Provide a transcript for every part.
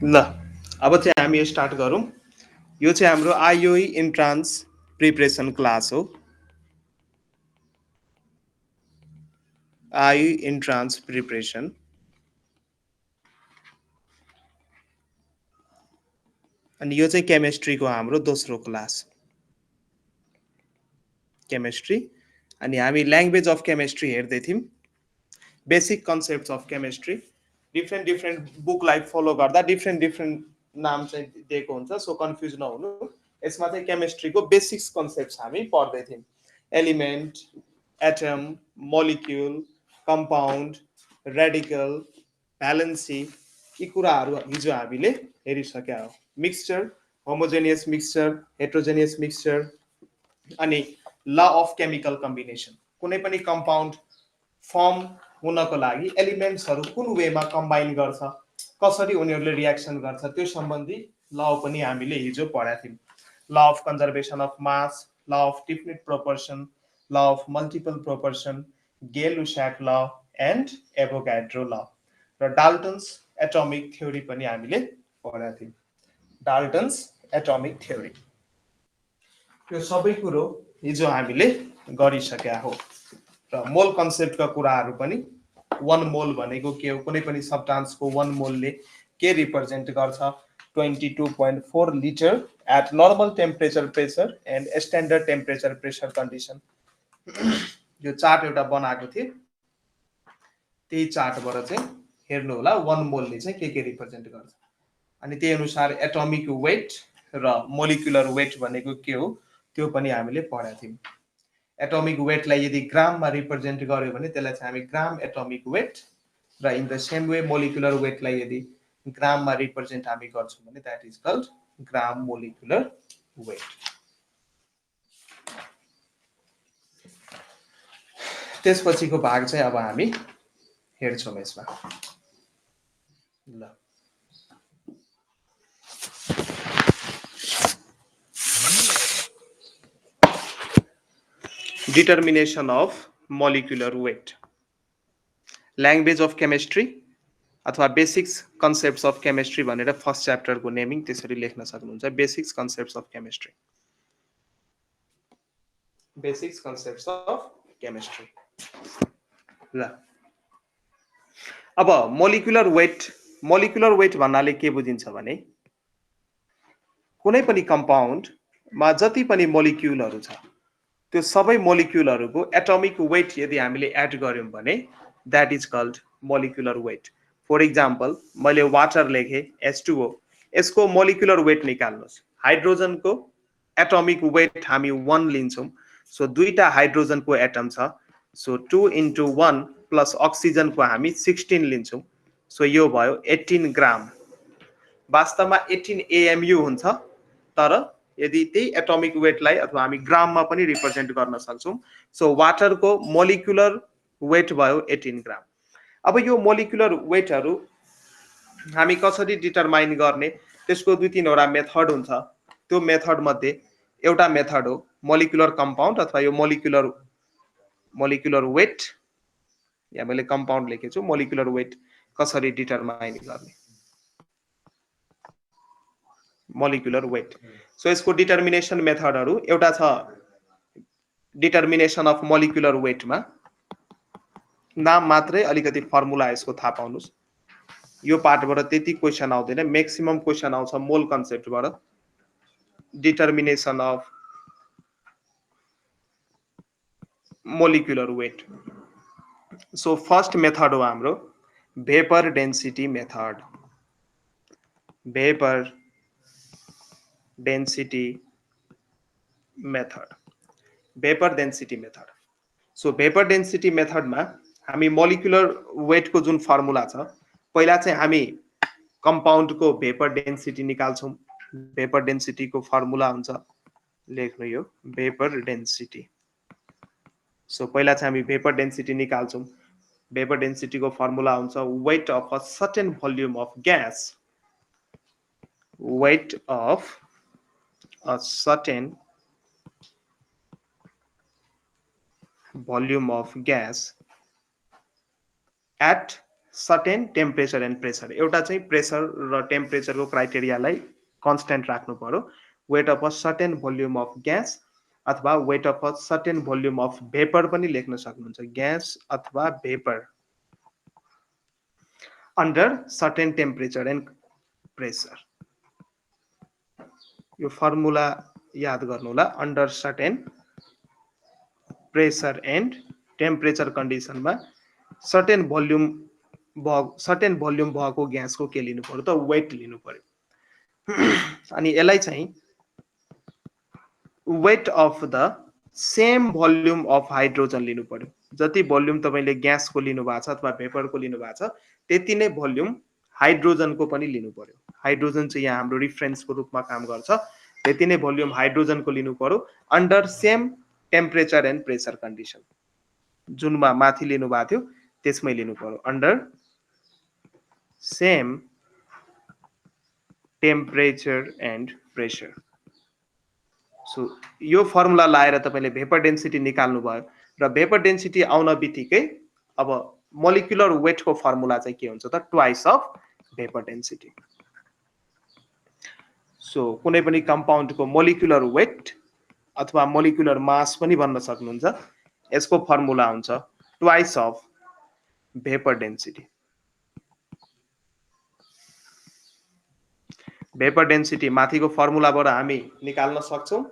ल अब चाहिँ हामी स्टार्ट गरौँ। यो चाहिँ हाम्रो आइओई इन्ट्रान्स प्रिपरेसन क्लास हो। आइओई इन्ट्रान्स प्रिपरेसन अनि यो चाहिँ केमिस्ट्रीको हाम्रो दोस्रो क्लास केमिस्ट्री। अनि हामी ल्याङ्ग्वेज अफ केमिस्ट्री हेर्दै थियौँ, basic concepts of chemistry. Different different बुकलाई फलो गर्दा डिफ्रेन्ट डिफ्रेन्ट नाम चाहिँ दिएको हुन्छ, सो कन्फ्युज नहुनु। यसमा चाहिँ केमिस्ट्रीको बेसिक्स कन्सेप्ट्स हामी पढ्दै थियौँ। Element, atom, molecule, compound, radical, valency, यी कुराहरू हिजो हामीले हेरिसकेका हौँ। Mixture, homogeneous mixture, heterogeneous mixture, अनि ल अफ केमिकल कम्बिनेसन। कुनै पनि कम्पाउन्ड फर्म हुनको लागि एलिमेन्ट्सहरू कुन वेमा कम्बाइन गर्छ, कसरी उनीहरूले रियाक्सन गर्छ, त्यो सम्बन्धी ल पनि हामीले हिजो पढाएको थियौँ। Law of conservation of mass, law of definite proportion, law of multiple proportion, Gay Lussac law and एभोगाड्रो ल, र डाल्टन्स एटोमिक थ्योरी पनि हामीले पढाएको थियौँ। डाल्टन्स एटोमिक थ्योरी, यो सबै कुरो हिजो हामीले गरिसकेका हो। र मोल कन्सेप्टका कुराहरू पनि, वान मोल भनेको के हो, कुनै पनि सब्स्टान्सको वान मोलले के रिप्रेजेन्ट गर्छ, 22.4 litre at normal temperature pressure and standard temperature pressure condition. यो चार्ट एउटा बनाएको थिएँ, त्यही चार्टबाट चाहिँ हेर्नु होला वान मोलले चाहिँ के रिप्रेजेन्ट गर्छ। अनि त्यही अनुसार एटोमिक वेट र मोलिकुलर वेट भनेको के हो त्यो पनि हामीले पढाएको थियौँ। एटोमिक वेटलाई यदि ग्राममा रिप्रेजेन्ट गर्यो भने त्यसलाई चाहिँ हामी ग्राम एटोमिक वेट, र in the same way molecular वेटलाई यदि ग्राममा रिप्रेजेन्ट हामी गर्छौँ भने that is called gram molecular weight. त्यसपछिको भाग चाहिँ अब हामी हेर्छौँ यसमा। ल determination of molecular weight, language of chemistry अथवा बेसिक्स कन्सेप्ट्स अफ केमिस्ट्री भनेर फर्स्ट च्याप्टरको नेमिङ त्यसरी लेख्न सक्नुहुन्छ, basics concepts of chemistry. Basics concepts of chemistry. ल अब मोलिकुलर वेट भन्नाले के बुझिन्छ भने कुनै पनि कम्पाउन्डमा जति पनि मोलिक्युलहरू छ त्यो सबै मोलिक्युलहरूको एटोमिक वेट यदि हामीले एड गर्यौँ भने that is called molecular weight. For example मैले वाटर लेखेँ H2O, यसको मोलिकुलर वेट निकाल्नुहोस्। हाइड्रोजनको एटोमिक वेट हामी 1 लिन्छौँ, सो दुईटा हाइड्रोजनको एटम छ, सो 2 into 1 प्लस अक्सिजनको हामी 16 लिन्छौँ, सो यो भयो 18 ग्राम। वास्तवमा 18 AMU हुन्छ, तर यदि त्यही एटोमिक वेटलाई अथवा हामी ग्राममा पनि रिप्रेजेन्ट गर्न सक्छौँ। सो वाटरको मोलिकुलर वेट भयो 18 ग्राम। अब यो मोलिकुलर वेटहरू हामी कसरी डिटरमाइन गर्ने, त्यसको 2-3वटा मेथड हुन्छ। त्यो मेथड मध्ये एउटा मेथड हो मोलिकुलर कम्पाउन्ड अथवा यो मोलिकुलर वेट, या मैले कम्पाउन्ड लेखेको छु, मोलिकुलर वेट कसरी डिटरमाइन गर्ने, मोलिकुलर वेट। सो यसको डिटर्मिनेसन मेथडहरू एउटा छ डिटर्मिनेसन अफ मोलिकुलर वेटमा, नाम मात्रै, अलिकति फर्मुला यसको थाहा पाउनुहोस्। यो पार्टबाट त्यति क्वेसन आउँदैन, म्याक्सिमम क्वेसन आउँछ मोल कन्सेप्टबाट। Determination of molecular weight. So first method हो हाम्रो vapour density method. Vapour density method, vapour density method. So vapour density मेथडमा हामी मोलिकुलर वेटको जुन फर्मुला छ, पहिला चाहिँ हामी कम्पाउन्डको भेपर डेन्सिटी निकाल्छौँ। भेपर डेन्सिटीको फर्मुला हुन्छ, लेख्नु यो भेपर डेन्सिटी। सो पहिला चाहिँ हामी भेपर डेन्सिटी निकाल्छौँ। भेपर डेन्सिटीको फर्मुला हुन्छ weight of a certain volume of gas, weight of a certain volume of gas at certain temperature and pressure. एउटा चाहिँ प्रेसर र टेम्परेचरको क्राइटेरियालाई कन्स्टेन्ट राख्नु पर्यो। Weight of a certain volume of gas अथवा weight of a certain volume of vapour पनि लेख्न सक्नुहुन्छ, ग्यास अथवा vapour under certain temperature and pressure. यो फर्मुला याद गर्नु होला। Under certain pressure and temperature कन्डिसनमा सर्टेन भोल्युम भएको ग्यासको के लिनु पर्यो त वेट लिनु पर्यो। अनि यसलाई चाहिँ weight of the same volume of hydrogen लिनु पर्यो। जति भोल्युम तपाईले ग्यासको लिनु भएको छ अथवा भेपरको लिनु भएको छ त्यति नै भोल्युम हाइड्रोजनको पनि लिनु पर्यो। हाइड्रोजन चाहिँ यहाँ हाम्रो रिफरेन्सको रूपमा काम गर्छ। त्यति नै भोल्युम हाइड्रोजनको लिनु पर्यो under same temperature and pressure condition. जुनमा माथि लिनु भएको थियो त्यसमै लिनु पर्यो, under same temperature and pressure. So यो फर्मुला लाएर तपाईले भेपर डेन्सिटी निकाल्नु भयो र भेपर डेन्सिटी आउन बित्तिकै अब मोलिकुलर वेटको फर्मुला चाहिँ के हुन्छ त twice of vapour density. So कुनै पनि कम्पाउन्डको मोलिकुलर वेट अथवा मोलिकुलर मास पनि भन्न सक्नुहुन्छ। यसको फर्मुला हुन्छ twice of vapour density. Vapour density माथिको फर्मुलाबाट हामी निकाल्न सक्छौं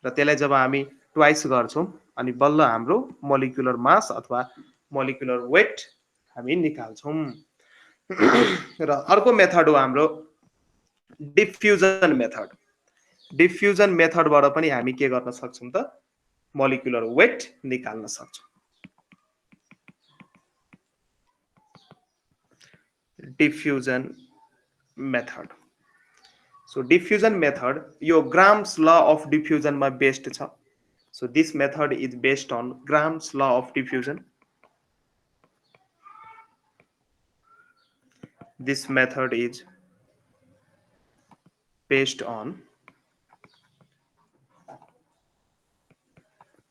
र त्यसलाई जब हामी ट्वाइस गर्छौं अनि बल्ल हाम्रो मोलिकुलर मास अथवा मोलिकुलर वेट हामी निकाल्छौं। र अर्को मेथड हो हाम्रो डिफ्युजन मेथड। डिफ्युजन मेथडबाट पनि हामी के गर्न सक्छौं त मोलिकुलर वेट निकाल्न सक्छौं। Diffusion method. So diffusion method यो Gram's law of diffusion मा based छ। So this method is based on Gram's law of diffusion. This method is based on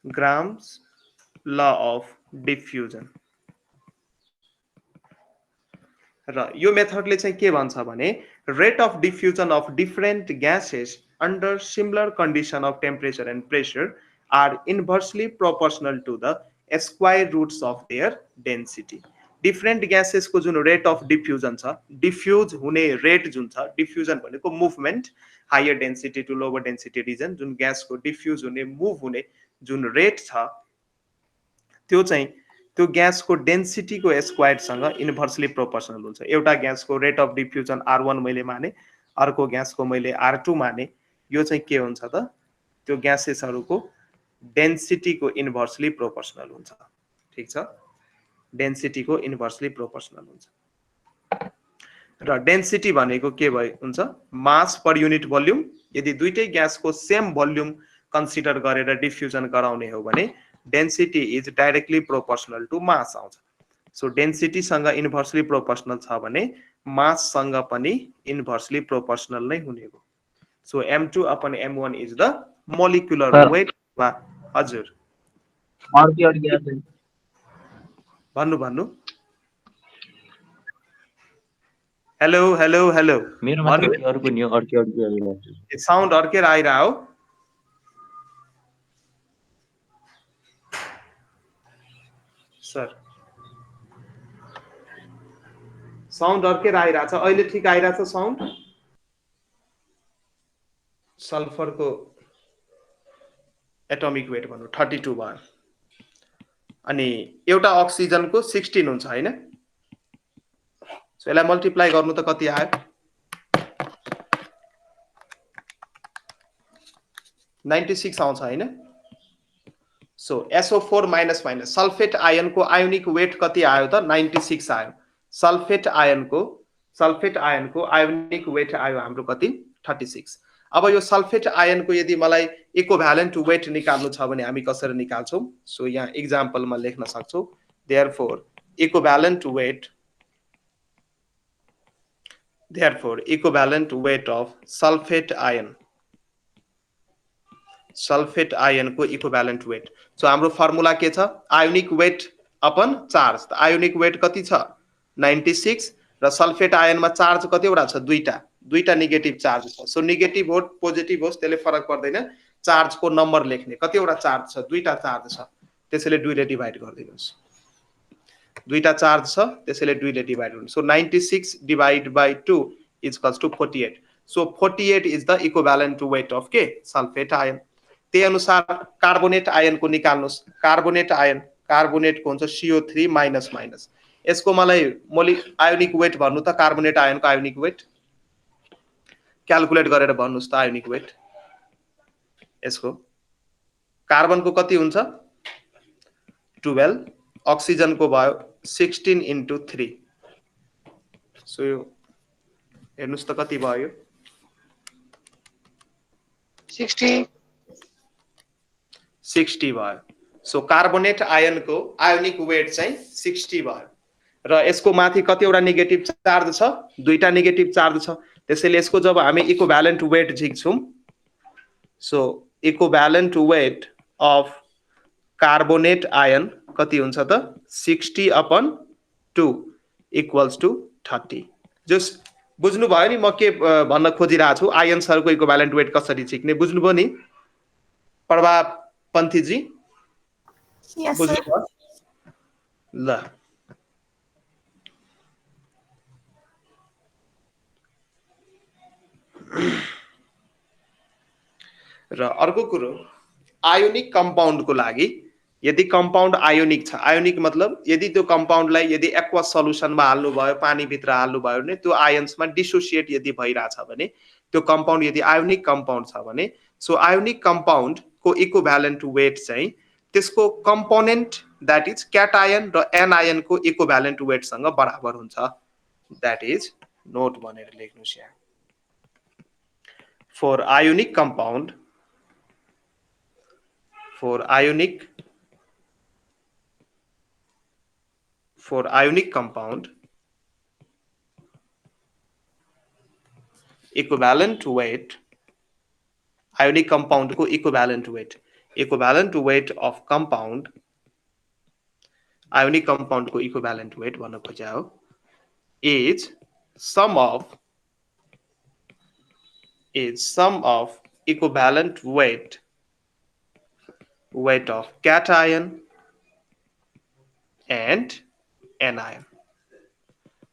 Gram's law of diffusion. र यो मेथडले चाहिँ के भन्छ भने rate of diffusion of different gases under similar condition of temperature and pressure are inversely proportional to the square roots of their density. Different gases को जुन rate of diffusion छ, diffuse हुने rate जुन छ, diffusion भनेको movement higher density to lower density region, जुन gas को diffuse हुने move हुने जुन rate छ त्यो चाहिँ त्यो ग्यासको डेन्सिटीको स्क्वायरसँग इन्भर्सली प्रोपोर्सनल हुन्छ। एउटा ग्यासको रेट अफ डिफ्युजन R1 मैले माने, अर्को ग्यासको मैले R2 माने, यो चाहिँ के हुन्छ त त्यो ग्यासेसहरुको डेन्सिटीको इन्भर्सली प्रोपोर्सनल हुन्छ। ठीक छ, डेन्सिटीको इन्भर्सली प्रोपोर्सनल हुन्छ। र डेन्सिटी भनेको के हुन्छ मास पर युनिट भोल्युम। यदि दुईटै ग्यासको सेम भोल्युम कन्सिडर गरेर डिफ्युजन गराउने हो भने density is directly proportional to mass आउँछ। सो डेन्सिटी सँग इन्भर्सली प्रोपोर्सनल छ भने मास सँग पनि इन्भर्सली प्रोपोर्सनल नै हुने हो। So m2 upon m1 is the molecular weight. हजुर भन्नु भन्नु। हेलो हेलो हेलो मेरो माथि अर्को नि अर्को साउन्ड अर्कै आइरा हो। सर साउन्ड अर्कै आइरहेछ। अहिले ठिक आइरहेछ साउन्ड। सल्फरको एटोमिक वेट भन्नु 32 भयो अनि एउटा अक्सिजनको 16 हुन्छ हैन। सो यसलाई मल्टिप्लाई गर्नु त कति आयो 96 आउँछ हैन। So SO4 minus minus sulphate आयनको आयोनिक वेट कति आयो त 96 आयो। सल्फेट आयनको आयोनिक वेट आयो हाम्रो कति 36। अब यो सल्फेट आयनको यदि मलाई इक्विभ्यालेन्ट वेट निकाल्नु छ भने हामी कसरी निकाल्छौं? सो यहाँ एक्जाम्पलमा लेख्न सक्छौं therefore equivalent weight of sulfate ion को इक्विभ्यालेन्ट वेट। सो हाम्रो फर्मुला के छ ionic weight upon charge. Ionic weight कति छ 96 र सल्फेट आयनमा चार्ज कतिवटा छ दुईटा नेगेटिभ चार्ज छ सो नेगेटिभ होस् पोजिटिभ होस् त्यसले फरक पर्दैन चार्जको नम्बर लेख्ने कतिवटा चार्ज छ दुईटा चार्ज छ त्यसैले 2 ले डिभाइड गरिदिनुस् दुईटा चार्ज छ त्यसैले 2 ले डिभाइड गर्नु so 96 divide by 2 is equals to 48 so 48 is the equivalent weight of के सल्फेट आयन त्यही अनुसार कार्बोनेट आयनको निकाल्नुस् कार्बोनेट कार्बोनेटको हुन्छ CO3 माइनस माइनस यसको मलाई आयोनिक वेट भन्नु त कार्बोनेट आयनको आयोनिक वेट क्याल्कुलेट गरेर भन्नुस् त आयोनिक वेट यसको कार्बनको कति हुन्छ 12 अक्सिजनको भयो 16 into 3 सो यो हेर्नुस् त कति भयो 60 भयो सो कार्बोनेट आयनको आयोनिक वेट चाहिँ 60 भयो र यसको माथि कतिवटा नेगेटिभ चार्ज छ दुईटा नेगेटिभ चार्ज छ त्यसैले यसको जब हामी इक्विभ्यालेन्ट वेट झिक्छौं so equivalent weight of carbonate ion कति हुन्छ त 60/2 इक्वल्स टु 30 जस्ट बुझ्नु भयो नि म के भन्न खोजिरहेको छु आयन्सहरुको इक्विभ्यालेन्ट वेट कसरी झिक्ने बुझ्नुभयो नि प्रभा पन्थीजी Yes, बुझ्नु sir. भयो ल र अर्को कुरो आयोनिक कम्पाउन्डको लागि यदि कम्पाउन्ड आयोनिक छ आयोनिक मतलब यदि त्यो कम्पाउन्डलाई यदि एक्वस सल्युसनमा हाल्नु भयो पानी भित्र हाल्नु भयो भने त्यो आयन्समा डिसोसिएट यदि भइराछ भने त्यो कम्पाउन्ड यदि आयोनिक कम्पाउन्ड छ भने सो आयोनिक कम्पाउन्डको इक्विभ्यालेन्ट वेट चाहिँ त्यसको कम्पोनेन्ट दैट इज क्याटायन र एनायनको इक्विभ्यालेन्ट वेटसँग बराबर हुन्छ दैट इज नोट भनेर लेख्नुस् यहाँ for ionic compound for ionic compound equivalent weight ionic compound को equivalent weight of compound ionic compound को equivalent weight भन्न खोजे हो is sum of equivalent weight of cation and anion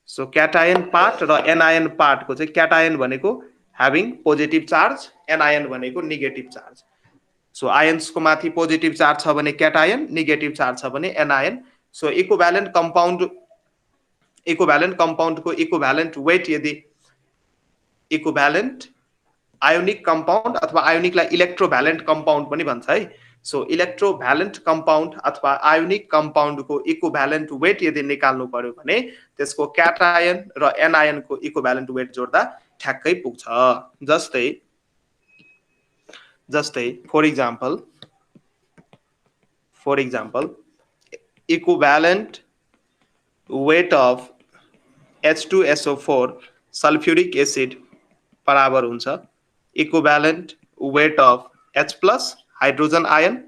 so cation part र anion part को चाहिँ cation भनेको having positive charge anion भनेको negative charge so ions को माथि positive charge छ भने cation negative charge छ भने anion so equivalent compound को equivalent weight यदि equivalent आयोनिक कम्पाउन्ड अथवा आयोनिकलाई इलेक्ट्रोभ्यालेन्ट कम्पाउन्ड पनि भन्छ है सो इलेक्ट्रोभ्यालेन्ट कम्पाउन्ड अथवा आयोनिक कम्पाउन्डको इक्विभ्यालेन्ट वेट यदि निकाल्नु पर्यो भने त्यसको क्याटायन र एनायनको इक्विभ्यालेन्ट वेट जोड्दा ठ्याक्कै पुग्छ जस्तै for example equivalent weight of H2SO4 sulphuric acid बराबर हुन्छ equivalent weight of H plus hydrogen ion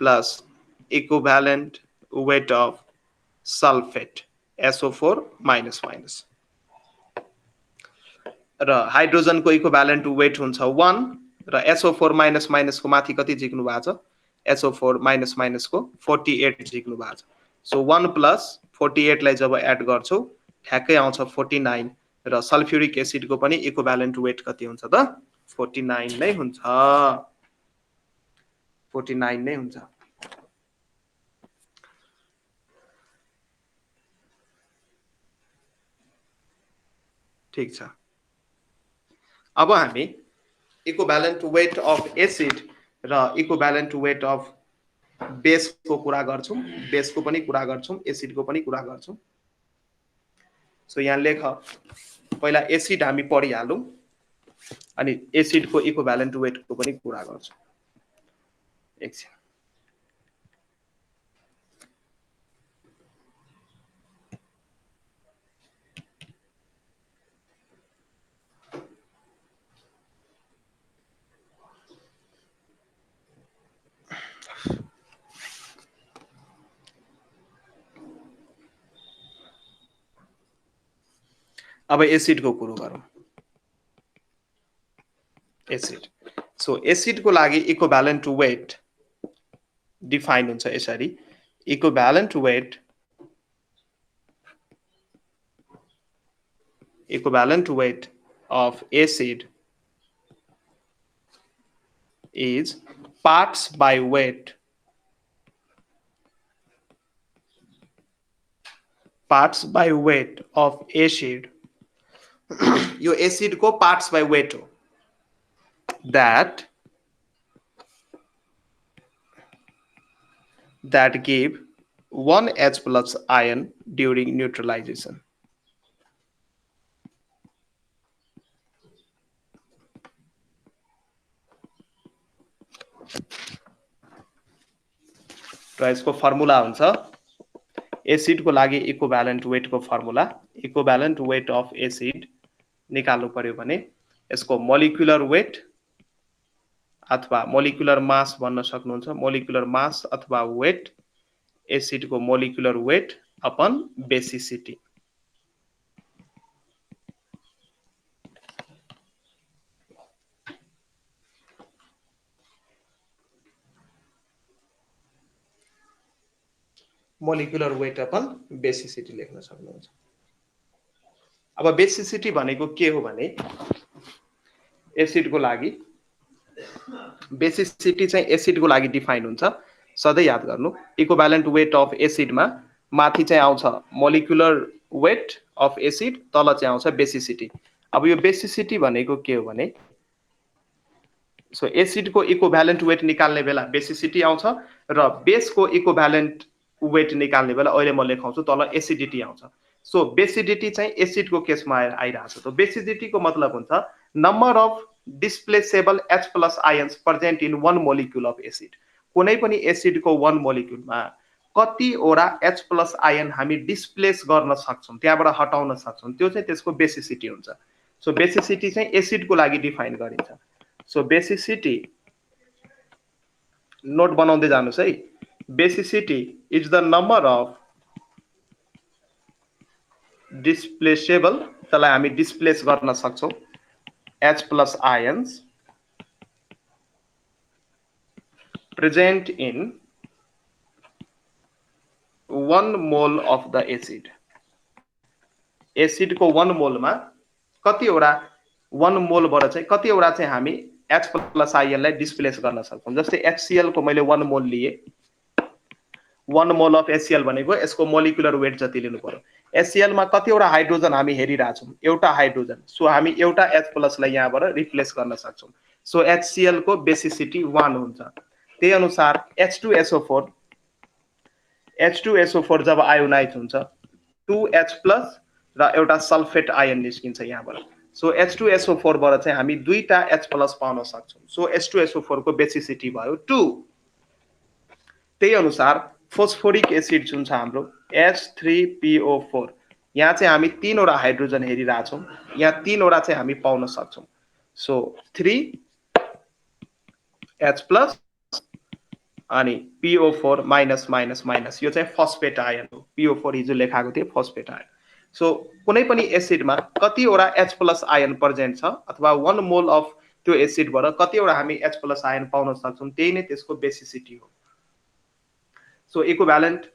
plus equivalent weight of sulfate SO4 minus minus र हाइड्रोजन को इक्विभ्यालेन्ट वेट हुन्छ 1 र SO4 माइनस माइनस को माथि कति झिक्नु भएको छ SO4 माइनस माइनस को 48 झिक्नु भएको छ सो 1 प्लस 48 लाई जब एड गर्छौ ठ्याक्कै आउँछ 49 र सल्फ्युरिक एसिड को पनि इक्विभ्यालेन्ट वेट कति हुन्छ त 49 नै हुन्छ 49 नै हुन्छ ठीक छ अब हामी इक्विभ्यालेन्ट वेट अफ एसिड र इक्विभ्यालेन्ट वेट अफ बेस को कुरा गर्छौं बेस को पनि कुरा गर्छौं एसिड को पनि कुरा गर्छौं सो यहाँ लेख पहिला एसिड हामी पढिहालौं अनि एसिड को इक्विभ्यालेन्ट वेट को पनि कुरा गर्छौं एकछिन अब एसिडको कुरो गरौँ। एसिड, सो एसिडको लागि इक्विभ्यालेन्ट वेट डिफाइन हुन्छ यसरी, equivalent weight of acid is parts by weight of acid यो एसिड को पार्ट्स बाय वेट हो that give 1 H plus ion during neutralization. र यसको फर्मुला हुन्छ एसिड को लागि इक्विभ्यालेन्ट वेट को formula, equivalent weight of acid निकाल्नु पर्यो भने यसको मोलिकुलर वेट अथवा मोलिकुलर मास भन्न सक्नुहुन्छ, मोलिकुलर मास अथवा वेट, एसिड को molecular weight upon basicity. Molecular weight upon basicity लेख्न सक्नुहुन्छ। अब बेसिसिटी भनेको के हो भने एसिड को लागि बेसिसिटी चाहिँ एसिड को लागि डिफाइन हुन्छ, सधैँ याद गर्नु। इक्विभ्यालेन्ट वेट अफ एसिडमा माथि चाहिँ आउँछ मोलिकुलर वेट अफ एसिड, तल चाहिँ आउँछ बेसिसिटी। अब यो बेसिसिटी भनेको के हो भने सो एसिड को इक्विभ्यालेन्ट वेट निकाल्ने बेला बेसिसिटी आउँछ र बेस को इक्विभ्यालेन्ट वेट निकाल्ने बेला अहिले म लेखाउँछु तल एसिडिटी आउँछ। सो बेसिडिटी चाहिँ एसिड को केसमा आइरहेछ। तो बेसिडिटी को मतलब हुन्छ number of displaceable H plus ions present in one molecule of acid. कुनै पनि एसिड को वन मोलिक्युलमा कतिवटा H प्लस आयन हामी डिस्प्लेस गर्न सक्छौं, त्यहाँबाट हटाउन सक्छौं, त्यो चाहिँ त्यसको बेसिसिटी हुन्छ। सो बेसिसिटी चाहिँ एसिड को लागि डिफाइन गरिन्छ। सो बेसिसिटी नोट बनाउँदै जानुस् है। Basicity is the number of displaceable, त्यसलाई हामी डिस्प्लेस गर्न सक्छौं, H plus ions present in 1 mole of the acid. Acid को 1 मोल मा कतिवटा 1 मोल बाट चाहिँ कतिवटा चाहिँ हामी H plus ion लाई डिस्प्लेस गर्न सक्छौं। जस्तै HCl को मैले 1 मोल लिए, 1 मोल अफ HCl भनेको यसको मोलिकुलर वेट जति लिनु पर्यो। HCl मा कतिवटा हाइड्रोजन हामी हेरिरहेछौं, एउटा हाइड्रोजन, सो हामी एउटा H प्लस लाई यहाँबाट रिप्लेस गर्न सक्छौं। सो HCl को बेसिसिटी 1 हुन्छ। त्यही अनुसार H2SO4 जब आयोनाइज हुन्छ 2H प्लस र एउटा सल्फेट आयन निस्किन्छ यहाँबाट। सो H2SO4 बाट चाहिँ हामी दुईटा H प्लस पाउन सक्छौं। सो H2SO4 को बेसिसिटी भयो 2। त्यही अनुसार फोस्फोरिक एसिड जुन छ हाम्रो H3PO4, यहाँ चाहिँ हामी तीनवटा हाइड्रोजन हेरिरहेछौं, यहाँ तीनवटा चाहिँ हामी पाउन सक्छौं। सो 3H प्लस अनि PO4 माइनस माइनस माइनस, यो चाहिँ फस्फेट आयन हो। PO4 हिजो लेखाएको थिए फस्फेट आयन। सो कुनै पनि एसिडमा कतिवटा H प्लस आयन प्रेजेन्ट छ अथवा 1 मोल अफ त्यो एसिडबाट कतिवटा हामी H प्लस आयन पाउन सक्छौं, त्यही नै त्यसको बेसिसिटी हो। So equivalent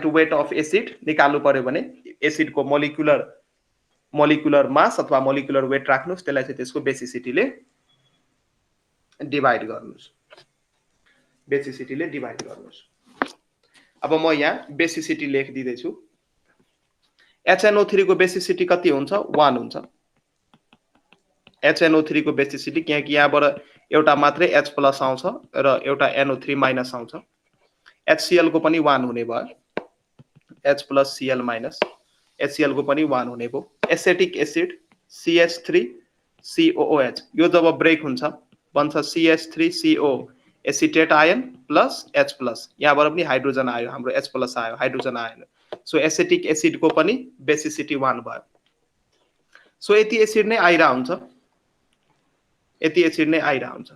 weight of acid निकाल्नु पर्यो भने एसिड को मोलिकुलर मास अथवा मोलिकुलर वेट राख्नुस्, त्यसलाई चाहिँ त्यसको बेसिसिटीले डिवाइड गर्नुस्, बेसिसिटीले डिवाइड गर्नुस्। अब म यहाँ बेसिसिटी लेखिदिँदै छु। HNO3 को बेसिसिटी कति हुन्छ? 1 हुन्छ। HNO3 को बेसिसिटी किनकि यहाँबाट एउटा मात्रै H प्लस आउँछ र एउटा NO3 माइनस आउँछ। HCl को पनि 1 हुने भयो, H plus Cl minus, HCl को पनि 1 हुने भयो। एसेटिक एसिड CH3COOH, यो जब ब्रेक हुन्छ बन्छ CH3CO acetate ion plus H plus, यहाँबाट पनि हाइड्रोजन आयो, हाम्रो H प्लस आयो, हाइड्रोजन आएन। सो एसेटिक एसिड को पनि बेसिसिटी 1 भयो। सो यति एसिड नै आइरा हुन्छ, यति एसिड नै आइरा हुन्छ।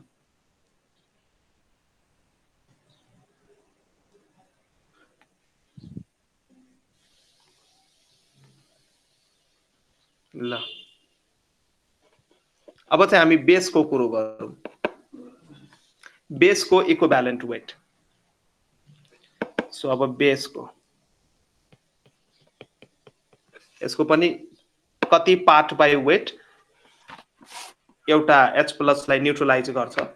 ल अब चाहिँ हामी बेसको कुरो गरौँ बेसको इक्विभ्यालेन्ट वेट सो अब बेसको यसको पनि कति पार्ट बाई वेट एउटा H प्लस लाई न्यूट्रलाइज गर्छ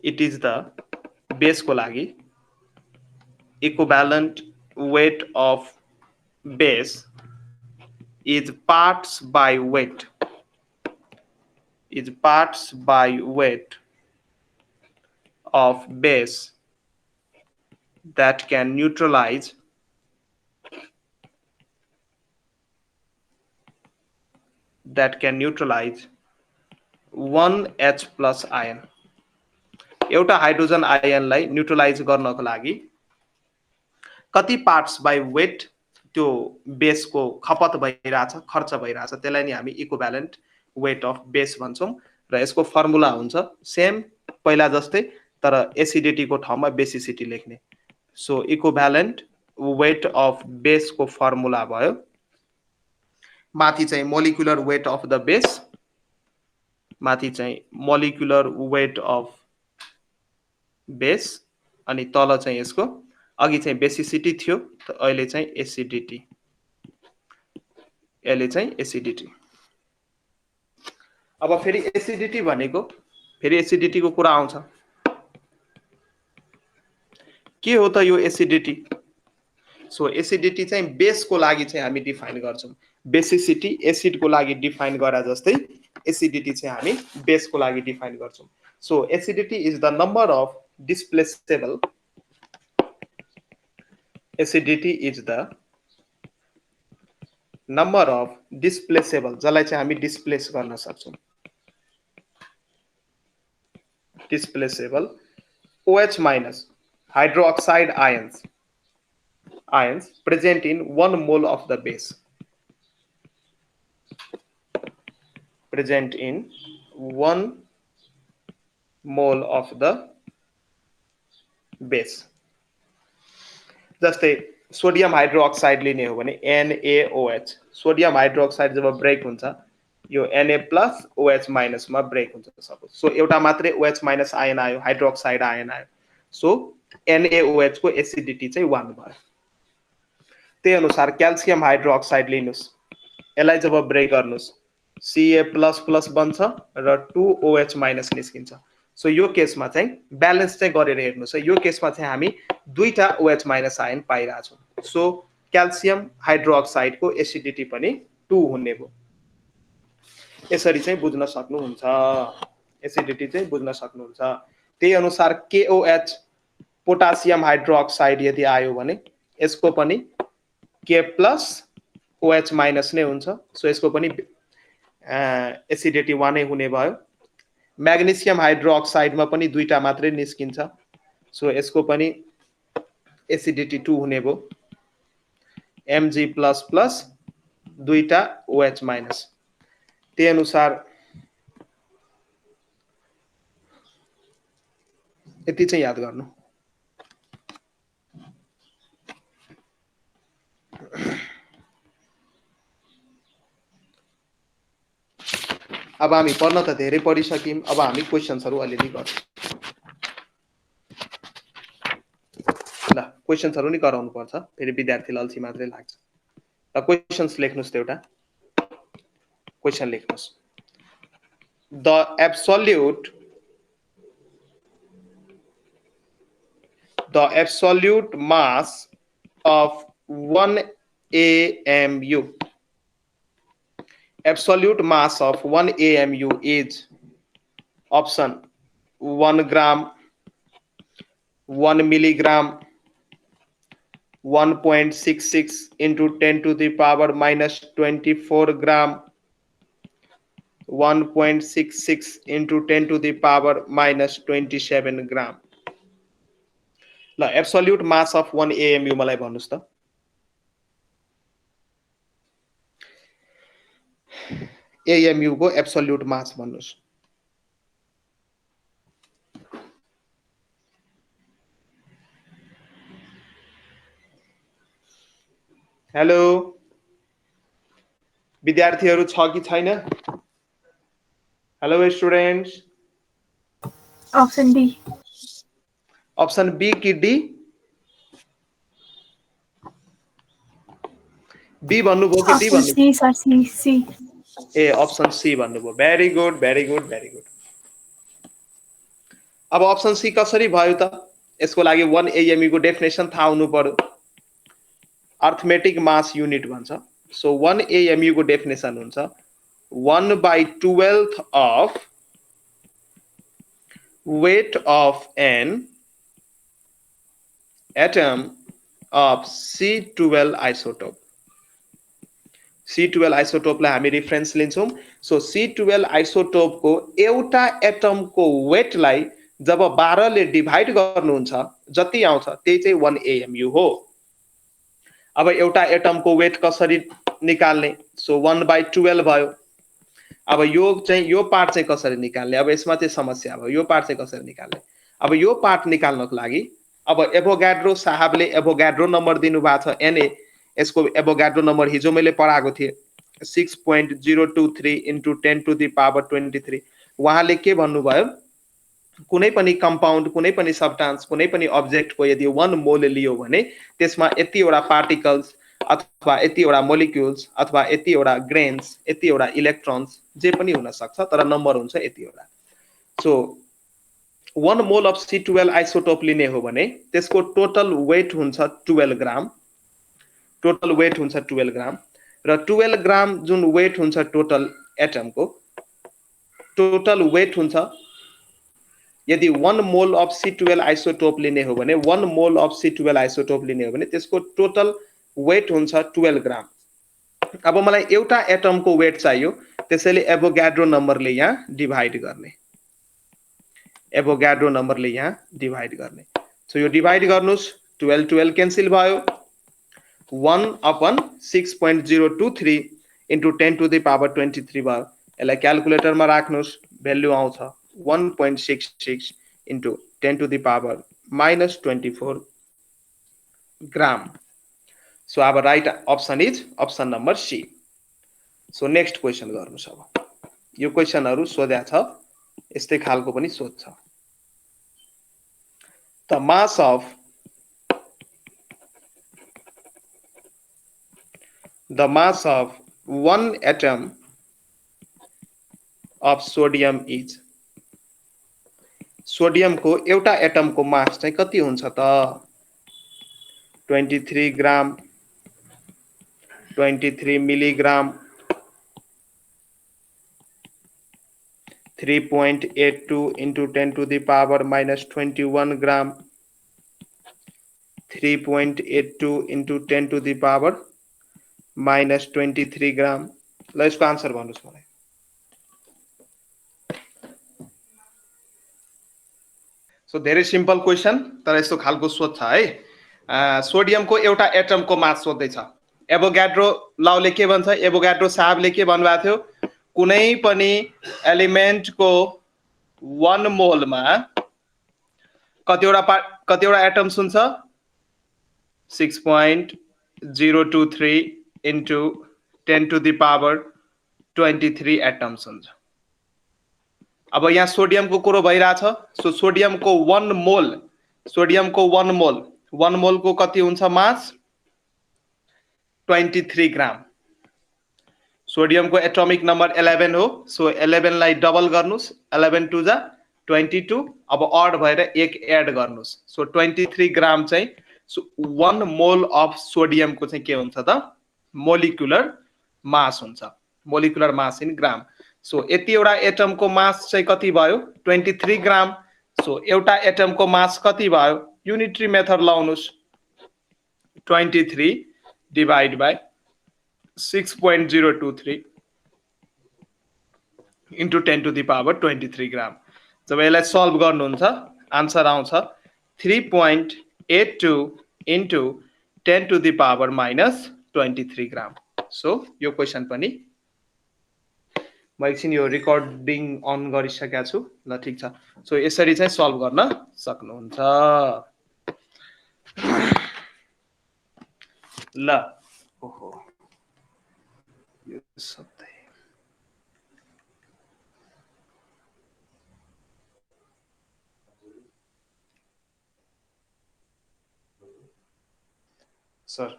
इट इज द बेस को लागि equivalent weight of base is parts by weight of base that can neutralize one H plus ion एउटा हाइड्रोजन आयनलाई न्यूट्रलाइज गर्नको लागि कति पार्ट्स बाई वेट त्यो बेसको खपत भइराछ खर्च भइराछ त्यसलाई नि हामी इक्विभ्यालेन्ट वेट अफ बेस भन्छौं र यसको फर्मुला हुन्छ सेम पहिला जस्तै तर एसिडिटी को ठाउँमा बेसिसिटी लेख्ने so equivalent weight of base को फर्मुला भयो माथि चाहिँ molecular weight of the base माथि चाहिँ मोलिकुलर वेट अफ बेस अनि तल चाहिँ यसको अघि चाहिँ बेसिसिटी थियो त अहिले चाहिँ एसिडिटी यसले चाहिँ एसिडिटी अब फेरि एसिडिटी भनेको फेरि एसिडिटी को कुरा आउँछ के हो त यो एसिडिटी सो एसिडिटी चाहिँ बेस को लागि चाहिँ हामी डिफाइन गर्छौं बेसिसिटी एसिड को लागि डिफाइन गरा जस्तै एसिडिटी चाहिँ हामी बेस को लागि डिफाइन गर्छौं so acidity is the number of displaceable acidity is the number of displaceable जसलाई चाहिँ हामी डिस्प्लेस गर्न सक्छौं displaceable OH minus hydroxide ions present in 1 mole of the base present in 1 mole of the base जस्तै sodium hydroxide लिने हो भने NaOH sodium hydroxide जब brake हुन्छ यो Na+ OH- मा ब्रेक हुन्छ सपोज सो एउटा मात्रै OH- आयन आयो हाइड्रोक्साइड आयन आयो सो NaOH को एसिडिटी चाहिँ 1 भयो त्यही अनुसार क्याल्सियम हाइड्रोक्साइड लिनुस् यसलाई जब ब्रेक गर्नुस् Ca++ बन्छ र 2OH- निस्किन्छ सो यो केसमा चाहिँ ब्यालेन्स चाहिँ गरेर हेर्नुस् है यो केसमा चाहिँ हामी दुईटा OH- आयन पाइराछौं सो क्याल्सियम हाइड्रोक्साइड को एसिडिटी पनि 2 हुने भयो यसरी चाहिँ बुझ्न सक्नुहुन्छ एसिडिटी चाहिँ बुझ्न सक्नुहुन्छ त्यही अनुसार KOH पोटासियम हाइड्रोक्साइड यदि आयो भने यसको पनि K+OH- नै हुन्छ सो यसको पनि एसिडिटी 1 नै हुने भयो मैग्नीशियम हाइड्रोक्साइड में पनि दुईटा मात्रै निस्किन्छ सो यसको पनि एसिडिटी 2 हुने भयो Mg++ दुईटा OH- त्यही अनुसार यति चाहिँ याद गर्नु अब हामी पढ्न त धेरै पढिसक्यौं अब हामी क्वेशन्सहरु अलिअलि गर्छौं ल क्वेशन्सहरु नि गराउनु पर्छ फेरि विद्यार्थीलाई अल्छी मात्रै लाग्छ ल क्वेशन्स लेख्नुस् त एउटा क्वेशन लेख्नुस् the absolute mass of 1 AMU absolute mass of 1 AMU is option 1 gram 1 milligram 1.66 into 10 to the power minus 24 gram 1.66 into 10 to the power minus 27 gram ल एब्सोल्युट मास अफ 1 AMU मलाई भन्नुस् त AMU को absolute मास भन्नुस् hello विद्यार्थीहरु छ कि छैन? Hello students, Option D. Option B कि डी? B भन्नुभयो कि डी Option भन्नुभयो? C, sir. C. C. ए अप्सन सी भन्नुभयो। Very good very good very good. अब अप्सन सी कसरी भयो त? यसको लागि 1 AMU को डेफिनेसन थाहा हुनु पर्यो। अर्थमेटिक मास युनिट भन्छ। सो 1 AMU को डेफिनेसन हुन्छ 1/12 of weight of an atom of C12 isotope. C12 आइसोटोपलाई हामी रिफरेन्स लिन्छौं। सो C12 आइसोटोपको एउटा एटमको वेटलाई जब 12 ले डिभाइड गर्नुहुन्छ जति आउँछ त्यही चाहिँ 1 AMU हो। अब एउटा एटमको वेट कसरी निकाल्ने? सो 1/12 भयो। अब यो पार्ट चाहिँ कसरी निकाल्ने? अब यसमा चाहिँ समस्या भयो। यो पार्ट चाहिँ कसरी निकाल्ने? अब यो पार्ट निकाल्नको लागि अब एभोगाड्रो साहबले एभोगाड्रो नम्बर दिनुभएको छ Na। यसको एभोगाड्रो नम्बर हिजो मैले पढाएको थिएँ 6.023 into 10 to the power 23। उहाँले के भन्नुभयो? कुनै पनि कम्पाउन्ड, कुनै पनि सब्स्टान्स, कुनै पनि अब्जेक्टको यदि 1 मोल लियो भने त्यसमा यतिवटा पार्टिकल्स अथवा यतिवटा मोलिक्युल्स अथवा यतिवटा ग्रेन्स, यतिवटा इलेक्ट्रोन्स जे पनि हुन सक्छ, तर नम्बर हुन्छ यतिवटा। So 1 mole of C12 isotope लिने हो भने त्यसको टोटल वेट हुन्छ 12 ग्राम। टोटल वेट हुन्छ 12 ग्राम र 12 ग्राम जुन वेट हुन्छ टोटल एटमको टोटल वेट हुन्छ। यदि 1 मोल अफ C12 आइसोटोप लिने हो भने 1 मोल अफ C12 आइसोटोप लिने हो भने त्यसको टोटल वेट हुन्छ 12 ग्राम। अब मलाई एउटा एटमको वेट चाहियो, त्यसैले एभोगाड्रो नम्बरले यहाँ डिभाइड गर्ने। एभोगाड्रो नम्बरले यहाँ डिभाइड गर्ने। सो यो डिभाइड गर्नुस्, 12 12 क्यान्सल भयो। 1/6.023 into 10 to the power 23 भयो। यसलाई क्याल्कुलेटरमा राख्नुस्, भ्यालु आउँछ 1.66 into 10 to the power -24 gram. So अब right option is option number C. So next question गर्नुस्। अब यो क्वेसनहरु सोध्या छ, यस्तै खालको पनि सोध्छ। The mass of one atom of sodium is। Sodium को एउटा एटम को मास चाहिँ कति हुन्छ त? 23 ग्राम, 23 milligram, 3.82 into 10 to the power -21 gram, 3.82 into 10 to the power -23 ग्राम। ल यसको आन्सर भन्नुस् मलाई। सो धेरै सिम्पल क्वेसन, तर यस्तो खालको सोध्छ है। सोडियमको एउटा एटमको मास सोध्दैछ। एभोगाड्रो लले के भन्छ? एभोगाड्रो साहबले के भन्नुभएको थियो? कुनै पनि एलिमेन्टको 1 मोलमा कतिवटा एटम्स हुन्छ? 6.023 into 10 to the power 23 atoms हुन्छ। अब यहाँ सोडियमको कुरो भइरहेछ। सो सोडियमको 1 मोल को कति हुन्छ मास? 23 ग्राम। सोडियमको एटोमिक नम्बर 11 हो। सो 11 लाई डबल गर्नुस्, 11 2 जा 22। अब अड भएर 1 एड गर्नुस्। सो 23 ग्राम चाहिँ 1 मोल अफ सोडियम को चाहिँ के हुन्छ त? मोलिकुलर मास हुन्छ। Molecular mass in gram. So यतिवटा एटम को मास चाहिँ कति भयो? 23 ग्राम। सो एउटा एटम को मास कति भयो? युनिटरी मेथड लाउनुस्, 23 divide by 6.023 into 10 to the power 23 gram. जब यसलाई सल्भ गर्नुहुन्छ आन्सर आउँछ 3.82 into 10 to the power -23 gram. So यो क्वेसन पनि म एकछिन यो रेकर्डिङ अन गरिसकेको छु। ल ठीक छ। सो यसरी चाहिँ सल्भ गर्न सक्नुहुन्छ। ल ओहो यो शब्द सर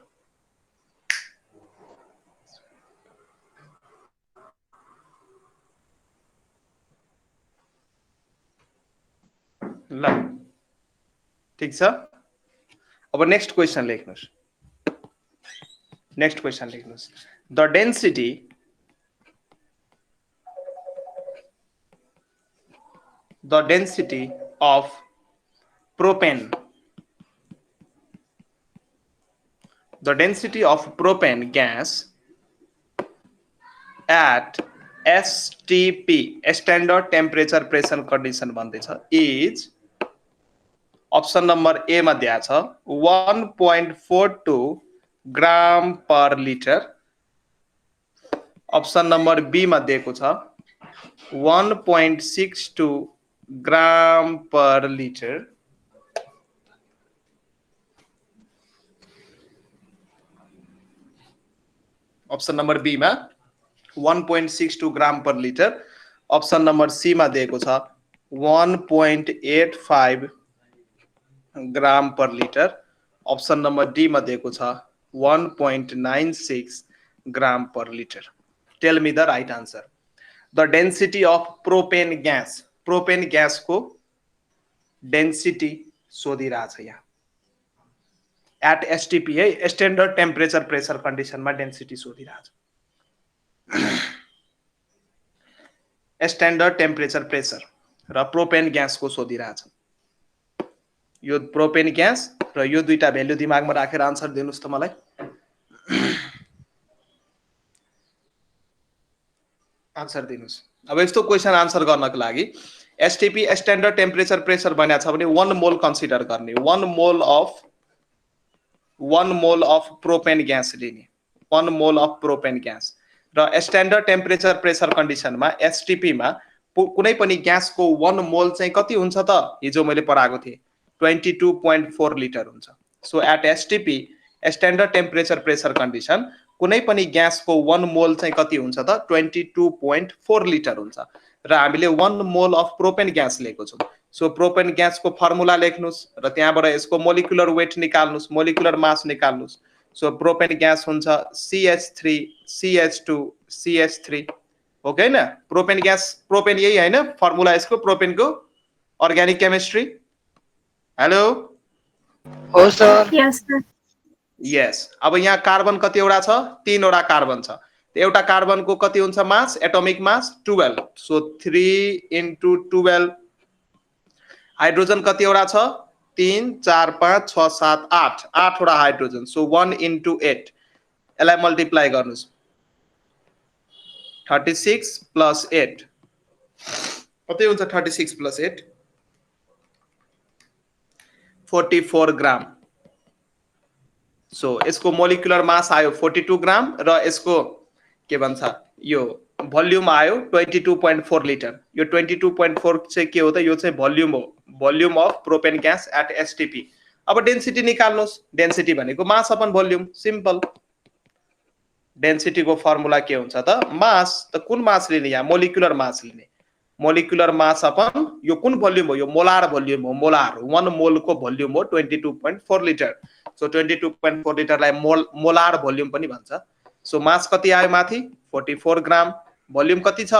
ल ठीक छ अब नेक्स्ट क्वेशन लेख्नुस् नेक्स्ट क्वेशन लेख्नुस् the density of propane gas at STP standard temperature pressure condition भन्दैछ is ऑप्शन नंबर ए मा दिया छ 1.42 gram per litre option number B मा दिएको छ 1.62 gram per litre option number B मा 1.62 gram per litre option number C मा दिएको छ 1.85 gram per litre option number D मा दिएको छ 1.96 gram per litre tell me the right answer the density of propane gas को density सोधिरहेछ यहाँ एट एसटीपी है स्टैंडर्ड टेम्परेचर प्रेशर कंडीशन में डेंसिटी सोधिरहेछ स्टैंडर्ड टेम्परेचर प्रेशर र प्रोपेन गैस को सोधिरहेछ यो प्रोपेन गैस र यो दुईटा भ्यालु दिमागमा राखेर आन्सर दिनुस् त मलाई आन्सर दिनुस् अब यस्तो क्वेशन आन्सर गर्नको लागि एसटीपी स्टैंडर्ड टेम्परेचर प्रेशर बनेको छ भने 1 मोल कन्सिडर गर्ने 1 मोल अफ प्रोपेन गैस लिने 1 मोल अफ प्रोपेन गैस र स्टैंडर्ड टेम्परेचर प्रेशर कन्डिसनमा एसटीपी मा कुनै पनि ग्यास को 1 मोल चाहिँ कति हुन्छ त हिजो मैले पढाएको थिए 22.4 लिटर हुन्छ so at STP standard temperature pressure condition कुनै पनि ग्यास को 1 मोल चाहिँ कति हुन्छ त 22.4 लिटर हुन्छ र हामीले 1 मोल अफ प्रोपेन गैस लिएको छौं सो प्रोपेन गैस को फर्मुला लेख्नुस् र त्यहाँबाट यसको मोलिकुलर वेट निकाल्नुस् मोलिकुलर मास निकाल्नुस् सो प्रोपेन गैस हुन्छ CH3 CH2 CH3 हो कि हैन प्रोपेन गैस प्रोपेन यही हैन फर्मुला यसको प्रोपेन को अर्ग्यानिक केमिस्ट्री हेलो हो सर Yes, sir. यस अब यहाँ कार्बन कतिवटा छ 3 वटा कार्बन छ एउटा कार्बन को कति हुन्छ mass atomic mass 12 so 3 into 12 hydrogen कतिवटा छ 3 4 5 6 7 8 8 वटा हाइड्रोजन सो 1 into 8 यसलाई मल्टिप्लाई गर्नुस् 36 plus 8 कति हुन्छ 36 plus 8 44 ग्राम सो यसको मोलिकुलर मास आयो 42 ग्राम र यसको के भन्छ यो भोल्युम आयो 22.4 लिटर यो 22.4 चाहिँ के हो त यो चाहिँ भोल्युम हो volume of propane gas at STP अब डेंसिटी निकाल्नुस् डेंसिटी भनेको mass upon volume simple density को फर्मुला के हुन्छ त मास त कुन मास लिने यहाँ मोलिकुलर मास लिने मोलिकुलर मास अपन यो कुन भोल्युम हो यो मोलार भोल्युम हो मोलार 1 मोल को भोल्युम हो 22.4 लिटर सो 22.4 लिटर लाई मोलार भोल्युम पनि भन्छ सो मास कति आयो माथि 44 ग्राम भोल्युम कति छ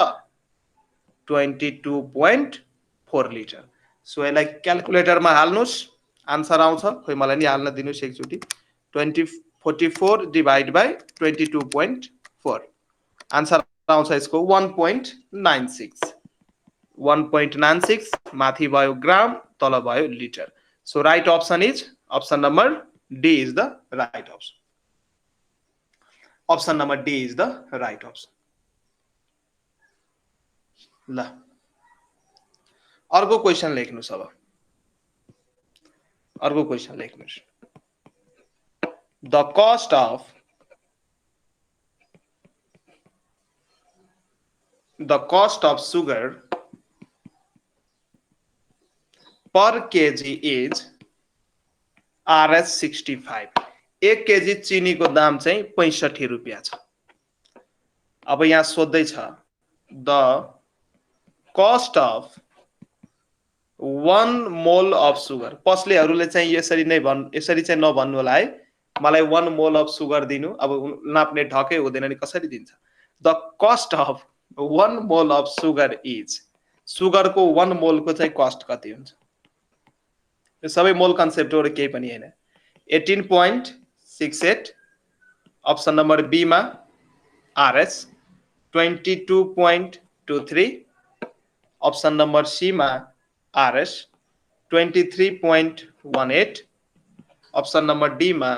22.4 लिटर सो यसलाई क्याल्कुलेटर मा हाल्नुस् आन्सर आउँछ खोइ मलाई नि हाल्न दिनुस् एकचोटी 44 डिवाइड बाइ 22.4 आन्सर आउँछ यसको 1.96 1.96 माथि भयो ग्राम तल भयो litre so right option is option number D is the right option option number D is the right option ल अर्को क्वेशन लेख्नुस् अब अर्को क्वेशन लेख्नुस् the cost of sugar per kg is Rs 65 1 KG चिनीको दाम चाहिँ 65 रुपियाँ छ। अब यहाँ सोध्दै छ the cost of 1 mole of sugar. पस्लेहरूले चाहिँ यसरी चाहिँ नभन्नु होला है, मलाई 1 मोल अफ सुगर दिनु। अब नाप्ने ढकै हुँदैन नि कसरी दिन्छ। The cost of 1 mole of sugar is, सुगरको 1 मोलको चाहिँ कस्ट कति हुन्छ। यो सबै मोल कन्सेप्ट हो र केही पनि हैन। 18.68 अप्सन नम्बर बी मा आरएस, 22.23 अप्सन नम्बर सी मा आरएस, 23.18 अप्सन नम्बर डी मा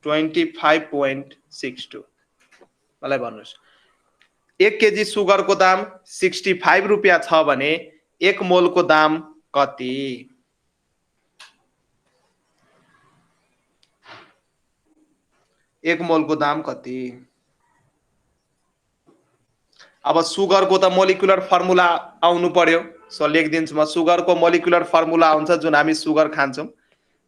25.62। मलाई भन्नुस् 1 केजी सुगरको दाम 65 रुपियाँ छ भने 1 मोलको दाम कति? एक मोलको दाम कति? अब सुगरको त मोलिकुलर फर्मुला आउनु पर्यो। सो लेखिदिन्छु म। सुगरको मोलिकुलर फर्मुला हुन्छ जुन हामी सुगर खान्छौँ,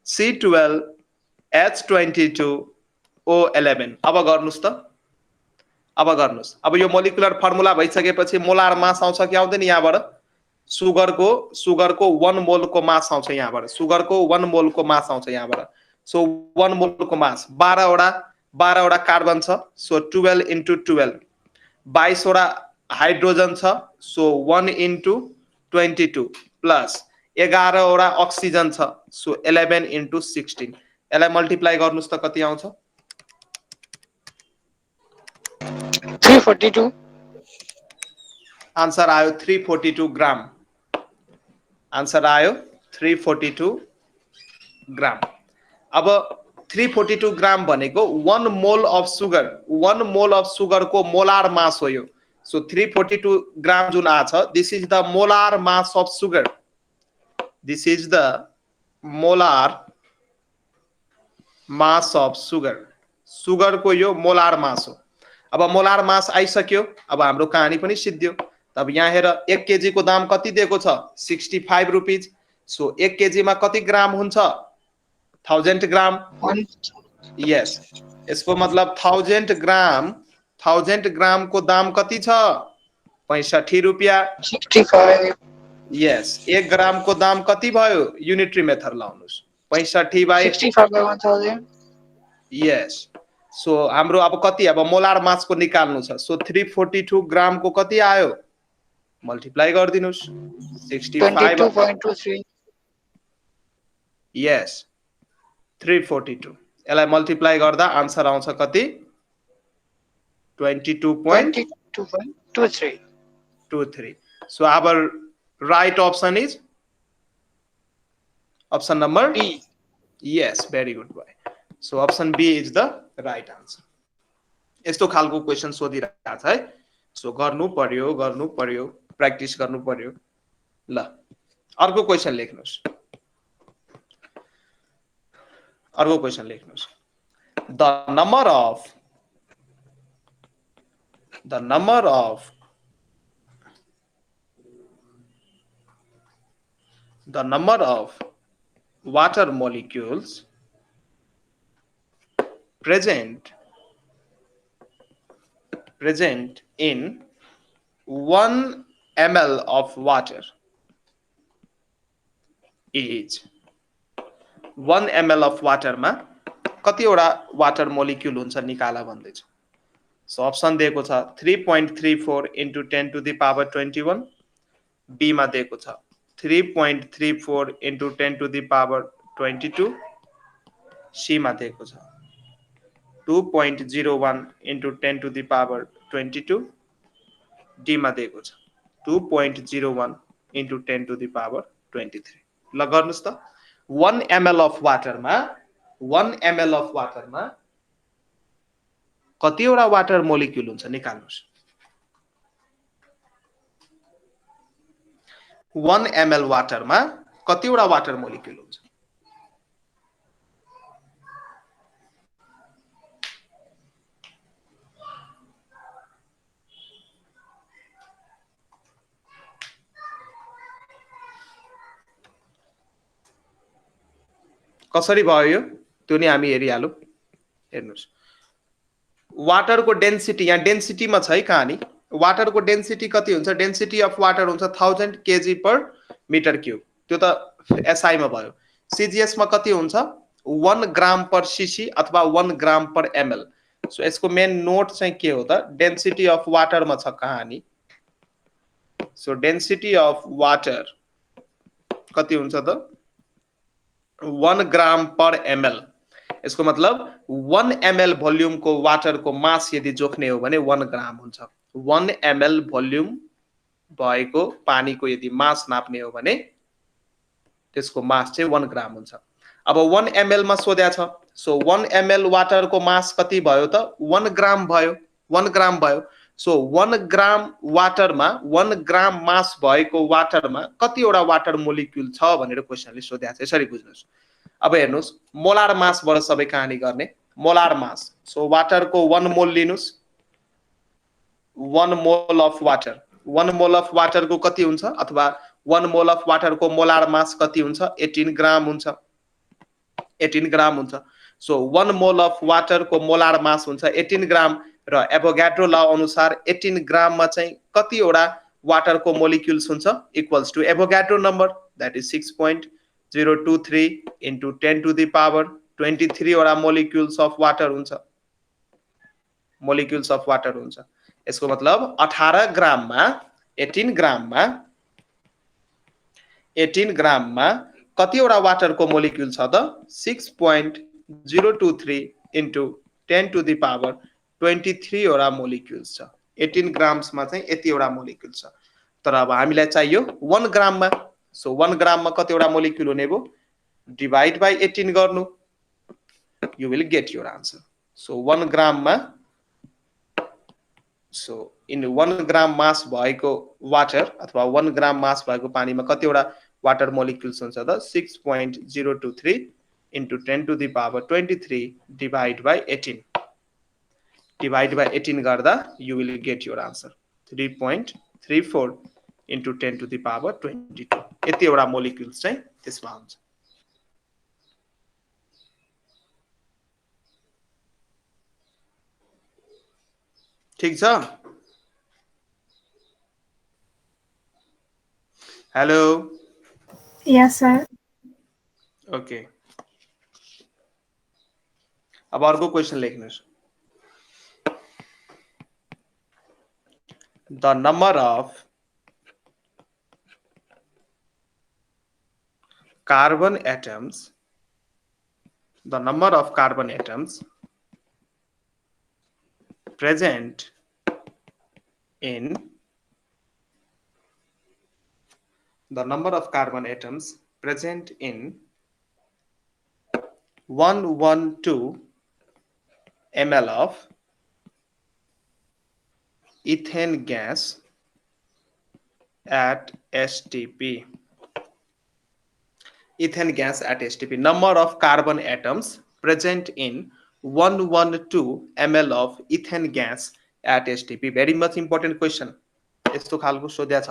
C12H22O11। अब गर्नुस् त, अब गर्नुस्। अब यो मोलिकुलर फर्मुला भइसकेपछि मोलार मास आउँछ कि आउँदैन यहाँबाट? सुगरको 1 मोलको मास आउँछ यहाँबाट। सुगरको 1 मोलको मास आउँछ यहाँबाट। सो 1 मोलको मास 12 वटा कार्बन छ, सो 12 into 12, 22 वटा हाइड्रोजन छ, सो 1 into 22 प्लस 11 वटा अक्सिजन छ, सो 11 into 16। यसलाई मल्टिप्लाई गर्नुस् त कति आउँछ? 342। आन्सर आयो 342 ग्राम। आन्सर आयो 342 ग्राम। अब 342 ग्राम भनेको 1 mole of sugar, 1 mole of sugar को मोलार मास हो यो। सो 342 ग्राम जुन आछ, this is the molar mass of sugar. This is the molar mass of sugar. Sugar को यो मोलार मास हो। अब मोलार मास आइसक्यो, अब हाम्रो कहानी पनि सिद्धियो। तब यहाँ हेर 1 केजी को दाम कति दिएको छ? 65 रुपीज। सो 1 केजी मा कति ग्राम हुन्छ? 1000 ग्राम। यस, यसको मतलब 1000 ग्राम को दाम कति छ? 65 रुपियाँ। 65। यस, 1 ग्राम को दाम कति भयो? युनिटरी मेथड लाउनुस्। 65 बाइ 65/1000। यस। सो हाम्रो अब कति? अब मोलार मास को निकाल्नु छ। सो 342 ग्राम को कति आयो? मल्टिप्लाई गरिदिनुस्। 65 22.23। यस, 342। यसलाई मल्टिप्लाई गर्दा आन्सर आउँछ कति? 22.23। So our right option is option number B. Yes, very good boy. So option B is the right answer. यस्तो खालको क्वेशन सोधिरहेको छ है। सो गर्नु पर्यो, प्र्याक्टिस गर्नु पर्यो। ल, अर्को क्वेशन लेख्नुस्। अर्को question लेख्नुस्। The number of water molecules present in 1 ml of water is 1 ml of water मा कतिवटा वाटर मोलिक्युल हुन्छ निकाला भन्दैछ। सो अप्सन दिएको छ 3.34 into 10 to the power 21, be मा दिएको छ 3.34 into 10 to the power 22, C मा दिएको छ 2.01 into 10 to the power 22, D मा दिएको छ 2.01 into 10 to the power 23। ल गर्नुस् त। 1 ml of water मा कतिवटा वाटर मोलिक्युल हुन्छ निकाल्नुस्। 1 ml वाटर मा कतिवटा वाटर मोलिक्युल हुन्छ? कसरी भयो यो? त्यो नि हामी हेरिहालौँ। हेर्नुस् वाटरको डेन्सिटी यहाँ डेन्सिटीमा छ है कहानी वाटरको डेन्सिटी कति हुन्छ डेन्सिटी अफ वाटर हुन्छ 1000 kg per meter cube त्यो त एसआई मा भयो सीजीएस मा कति हुन्छ 1 ग्राम पर सीसी अथवा 1 ग्राम पर एमएल सो यसको मेन नोट चाहिँ के हो त डेन्सिटी अफ वाटर मा छ कहानी सो डेन्सिटी अफ वाटर कति हुन्छ त 1 ग्राम पर एमएल यसको मतलब 1 ml भोल्युम को वाटर को मास यदि जोख्ने हो भने 1 ग्राम हुन्छ 1 ml भोल्युम भएको पानी को यदि मास नाप्ने हो भने त्यसको मास चाहिँ 1 ग्राम हुन्छ अब 1 ml मा सोध्या छ सो 1 ml वाटर को मास कति भयो त 1 ग्राम भयो 1 ग्राम भयो सो 1 ग्राम वाटर मा 1 ग्राम मास भएको वाटर मा कतिवटा वाटर मोलिक्युल छ भनेर क्वेशनले सोध्या छ यसरी बुझ्नुस् अब हेर्नुस् मोलार मास बाट सबै कहानी गर्ने मोलार मास सो वाटर को 1 मोल लिनुस् 1 mole of water 1 mole of water को कति हुन्छ अथवा 1 मोल अफ वाटर को मोलार मास कति हुन्छ 18 ग्राम हुन्छ 18 ग्राम हुन्छ सो 1 मोल अफ वाटर को मोलार मास हुन्छ 18 ग्राम र एभोगाड्रो ल अनुसार 18 ग्राम मा चाहिँ कतिवटा वाटर को मोलिक्युल्स हुन्छ equals to Avogadro number that is 6.023 into 10 to the power 23 वटा मोलिक्युल्स अफ वाटर हुन्छ मोलिक्युल्स अफ वाटर हुन्छ यसको मतलब 18 ग्राम मा 18 ग्राम मा कतिवटा वाटर को मोलिक्युल छ त 6.023 into 10 to the power 23 वटा मोलिक्युल्स छ 18 ग्राम्स मा चाहिँ यतिवटा मोलिक्युल छ तर अब हामीलाई चाहियो 1 ग्राम मा सो 1 ग्राम मा कतिवटा मोलिक्युल हुने भो डिवाइड बाइ 18 गर्नु you will get your answer so 1 ग्राम मा so in 1 ग्राम मास भएको वाटर अथवा 1 ग्राम मास भएको पानीमा कतिवटा वाटर मोलिक्युल्स हुन्छ त 6.023 into 10 to the power 23 divide by 18 गर्दा you will get your answer 3.34 into 10 to the power 22 यतिवटा molecules चाहिँ त्यसमा हुन्छ ठीक छ हेलो Yes, sir. ओके अब अर्को क्वेशन लेख्नुस् the number of carbon atoms the number of carbon atoms present in the number of carbon atoms present in 112 ml of ethane gas at STP ethane gas at STP number of carbon atoms present in 112 ml of ethane gas at STP very much important question यस्तो खालको सोध्या छ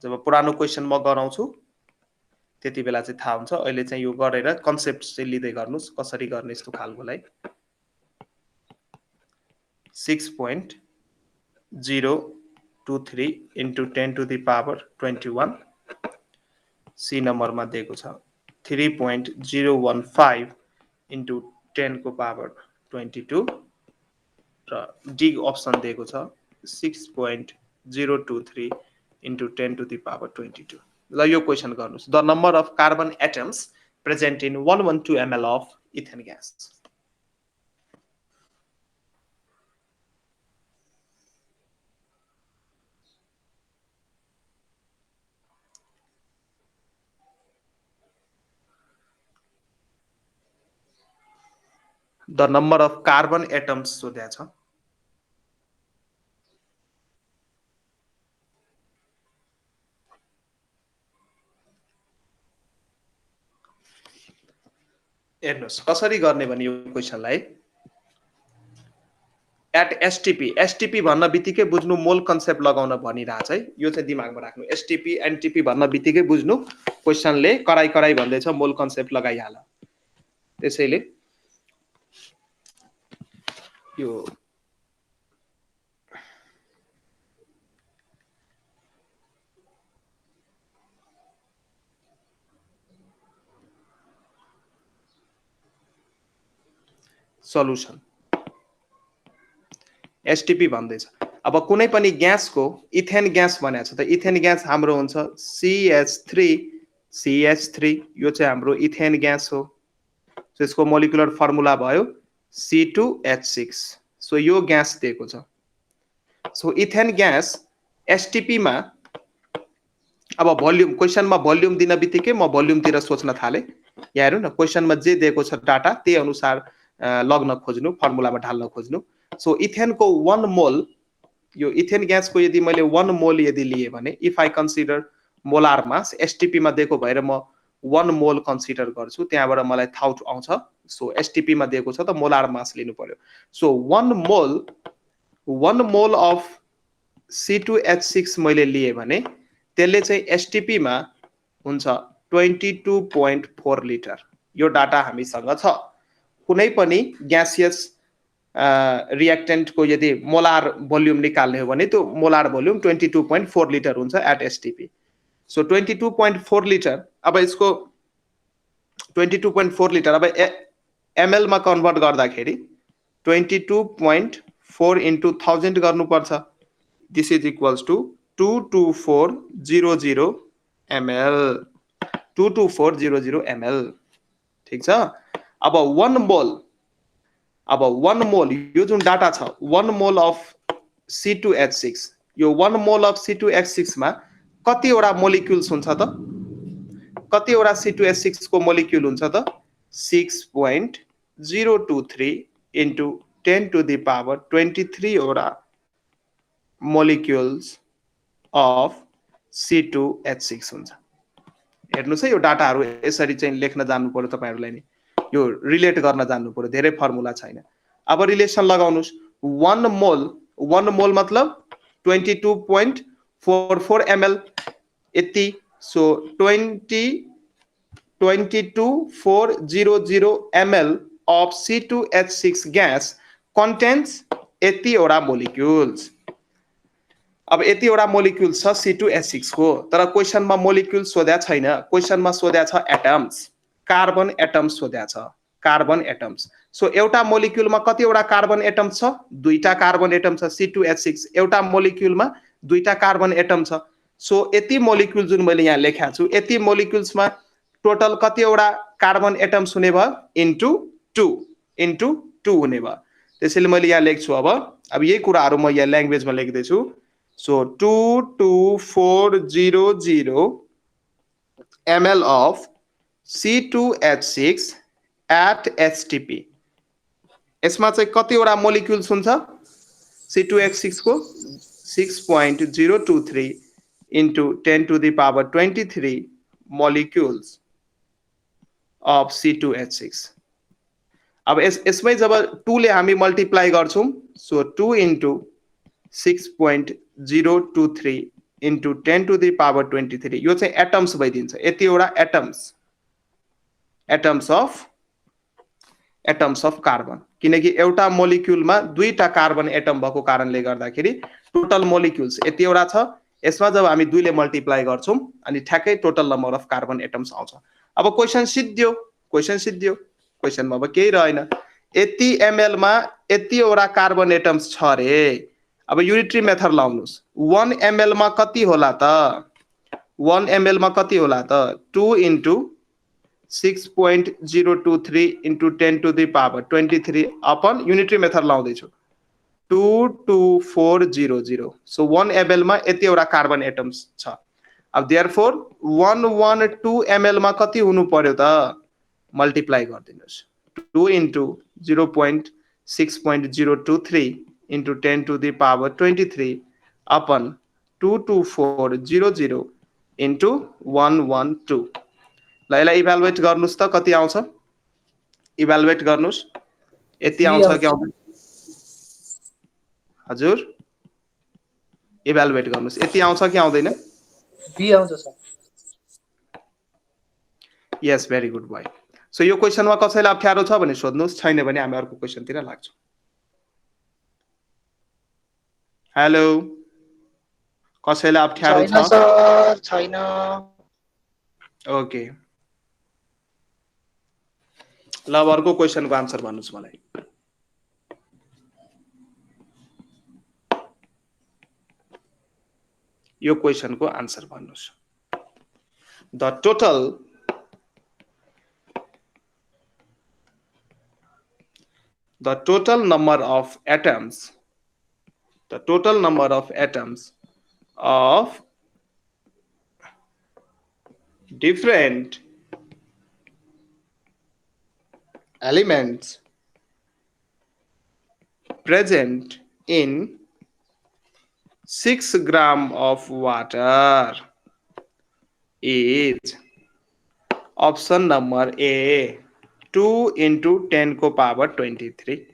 जब पुरानो question म गराउँछु त्यति बेला चाहिँ थाहा हुन्छ अहिले चाहिँ यो गरेर कन्सेप्ट चाहिँ लिदै गर्नुस् कसरी गर्ने यस्तो खालकोलाई 6.023 into 10 to the power 21 सी नंबर मा दिएको छ 3.015 into 10 को पावर 22 र डी अप्सन दिएको छ 6.023 into 10 to the power 22 ल यो क्वेशन गर्नुस् the number of carbon atoms present in 112 ml of ethane gas the number of carbon atoms सोध्या छ हेर्नुस् कसरी गर्ने भने यो क्वेशनलाई एट एसटीपी भन्न बित्तिकै बुझ्नु मोल कन्सेप्ट लगाउन भनिरहेछ है यो चाहिँ दिमागमा राख्नु एसटीपी एनटीपी भन्न बित्तिकै बुझ्नु क्वेशनले कराई भन्दैछ मोल कन्सेप्ट लगाइहाल त्यसैले यो सल्युसन एसटीपी भन्दैछ। अब कुनै पनि ग्यासको इथेन ग्यास भनेको छ त इथेन ग्यास हाम्रो हुन्छ CH3 यो चाहिँ हाम्रो इथेन ग्यास हो। सो यसको मोलिकुलर फर्मुला भयो C2H6। सो यो ग्यास दिएको छ। सो इथेन ग्यास एसटीपी मा अब भोल्युम क्वेशनमा भोल्युम दिन बित्तिकै म भोल्युमतिर सोच्न थाले। यहाँ हेर्नु न क्वेशनमा जे दिएको छ डाटा त्यही अनुसार लग्न खोज्नु फर्मुलामा ढाल्न खोज्नु। सो इथेनको 1 मोल यो इथेन ग्यासको यदि मैले 1 मोल यदि लिए भने if I consider molar mass STP मा दिएको भएर म 1 मोल कन्सिडर गर्छु त्यहाँबाट मलाई थाउट आउँछ। सो एसटीपी मा दिएको छ त मोलार मास लिनु पर्यो। सो 1 मोल अफ C2H6 मैले लिए भने त्यसले चाहिँ एसटीपी मा हुन्छ 22.4 लिटर। यो डाटा हामीसँग छ। कुनै पनि ग्यासियस रिएक्टेन्ट को यदि मोलार भोल्युम निकाल्ने हो भने त्यो मोलार भोल्युम 22.4 लिटर हुन्छ एट एसटीपी। सो 22.4 लिटर अब यसको 22.4 लिटर अब एमएल मा कन्भर्ट गर्दाखेरि 22.4 into 1000 गर्नुपर्छ। This is equals to 22400 ml 22400 ml। ठीक छ। अब 1 मोल यो जुन डाटा छ 1 मोल अफ C2H6 यो 1 मोल अफ C2H6 मा कतिवटा मोलिक्युल्स हुन्छ त कतिवटा C2H6 को मोलिक्युल हुन्छ त 6.023 into 10 to the power 23 वटा मोलिक्युल्स अफ C2H6 हुन्छ। हेर्नुस् है यो डाटाहरु यसरी चाहिँ लेख्न जान्नु पर्यो तपाईहरुलाई नि। यो रिलेट गर्न जान्नु पर्यो धेरै फर्मुला छैन। अब रिलेसन लगाउनुस् 1 मोल मतलब 22.44 ml यति। So 22400 ml of C2H6 gas contains 80 वटा मोलिक्युल्स। अब यतिवटा मोलिक्युल छ C2H6 को तर क्वेशनमा मोलिक्युल सोध्या छैन। क्वेशनमा सोध्या छ एटम्स कार्बन एटम्स सोध्या छ कार्बन एटम्स। सो एउटा मोलिक्युलमा कतिवटा कार्बन एटम्स छ दुईटा कार्बन एटम छ C2H6 एउटा मोलिक्युलमा दुईटा कार्बन एटम छ। सो यति मोलिक्युल जुन मैले यहाँ लेखेको छु यति मोलिक्युल्समा टोटल कतिवटा कार्बन एटम्स हुने भयो इन्टु 2 हुने भयो। त्यसैले मैले यहाँ लेख्छु अब यही कुराहरु म यहाँ ल्याङ्ग्वेजमा लेख्दै छु। So 22400 ml of C2H6 at STP। यसमा चाहिँ कतिवटा मोलिक्युल्स हुन्छ C2H6 को 6.023 into 10 to the power 23 molecules of C2H6। अब यसमै जब 2 ले हामी मल्टिप्लाई गर्छौं so 2 into 6.023 into 10 to the power 23 यो चाहिँ एटम्स भइदिन्छ। यतिवटा एटम्स अफ कार्बन किनकि एउटा मोलिक्युलमा दुईटा कार्बन एटम भएको कारणले गर्दाखेरि टोटल मोलिक्युल्स यतिवटा छ। यसमा जब हामी 2 ले मल्टिप्लाई गर्छौं अनि ठ्याक्कै total number of carbon atoms आउँछ। अब क्वेशन सिद्धियो क्वेशनमा अब केही रहेन। यति एमएल मा यतिवटा कार्बन एटम्स छ रे। अब युनिटरी मेथड लाउनुस् 1 ml मा कति होला त 1 ml मा कति होला त 2 into 6.023 into 10 to the power 23 upon unitary method लाउँदै छु 22400। सो 1 ml मा यतिवटा कार्बन एटम्स छ। अब देयरफोर 112 ml मा कति हुनु पर्यो त multiply गरिदिनुस् 2 into 0.6.023 into 10 to the power 23 upon 22400 into 112। ल यसलाई इभ्यालुएट गर्नुस् त कति आउँछ इभ्यालुएट गर्नुस् यति आउँछ कि आउँदैन हजुर इभ्यालुएट गर्नुस् यति आउँछ कि आउँदैन बी आउँछ सर। यस भेरी गुड बोय। सो यो क्वेशनमा कसैलाई अप्ठ्यारो छ भने सोध्नुस् छैन भने हामी अर्को क्वेशनतिर लाग्छौं। हेलो कसैलाई अप्ठ्यारो छैन छ सर छैन ओके ल अब अर्को क्वेसनको आन्सर भन्नुस् मलाई यो क्वेसनको आन्सर भन्नुस् the total number of atoms of different elements present in 6 gram of water is option number A 2 into 10 को power 23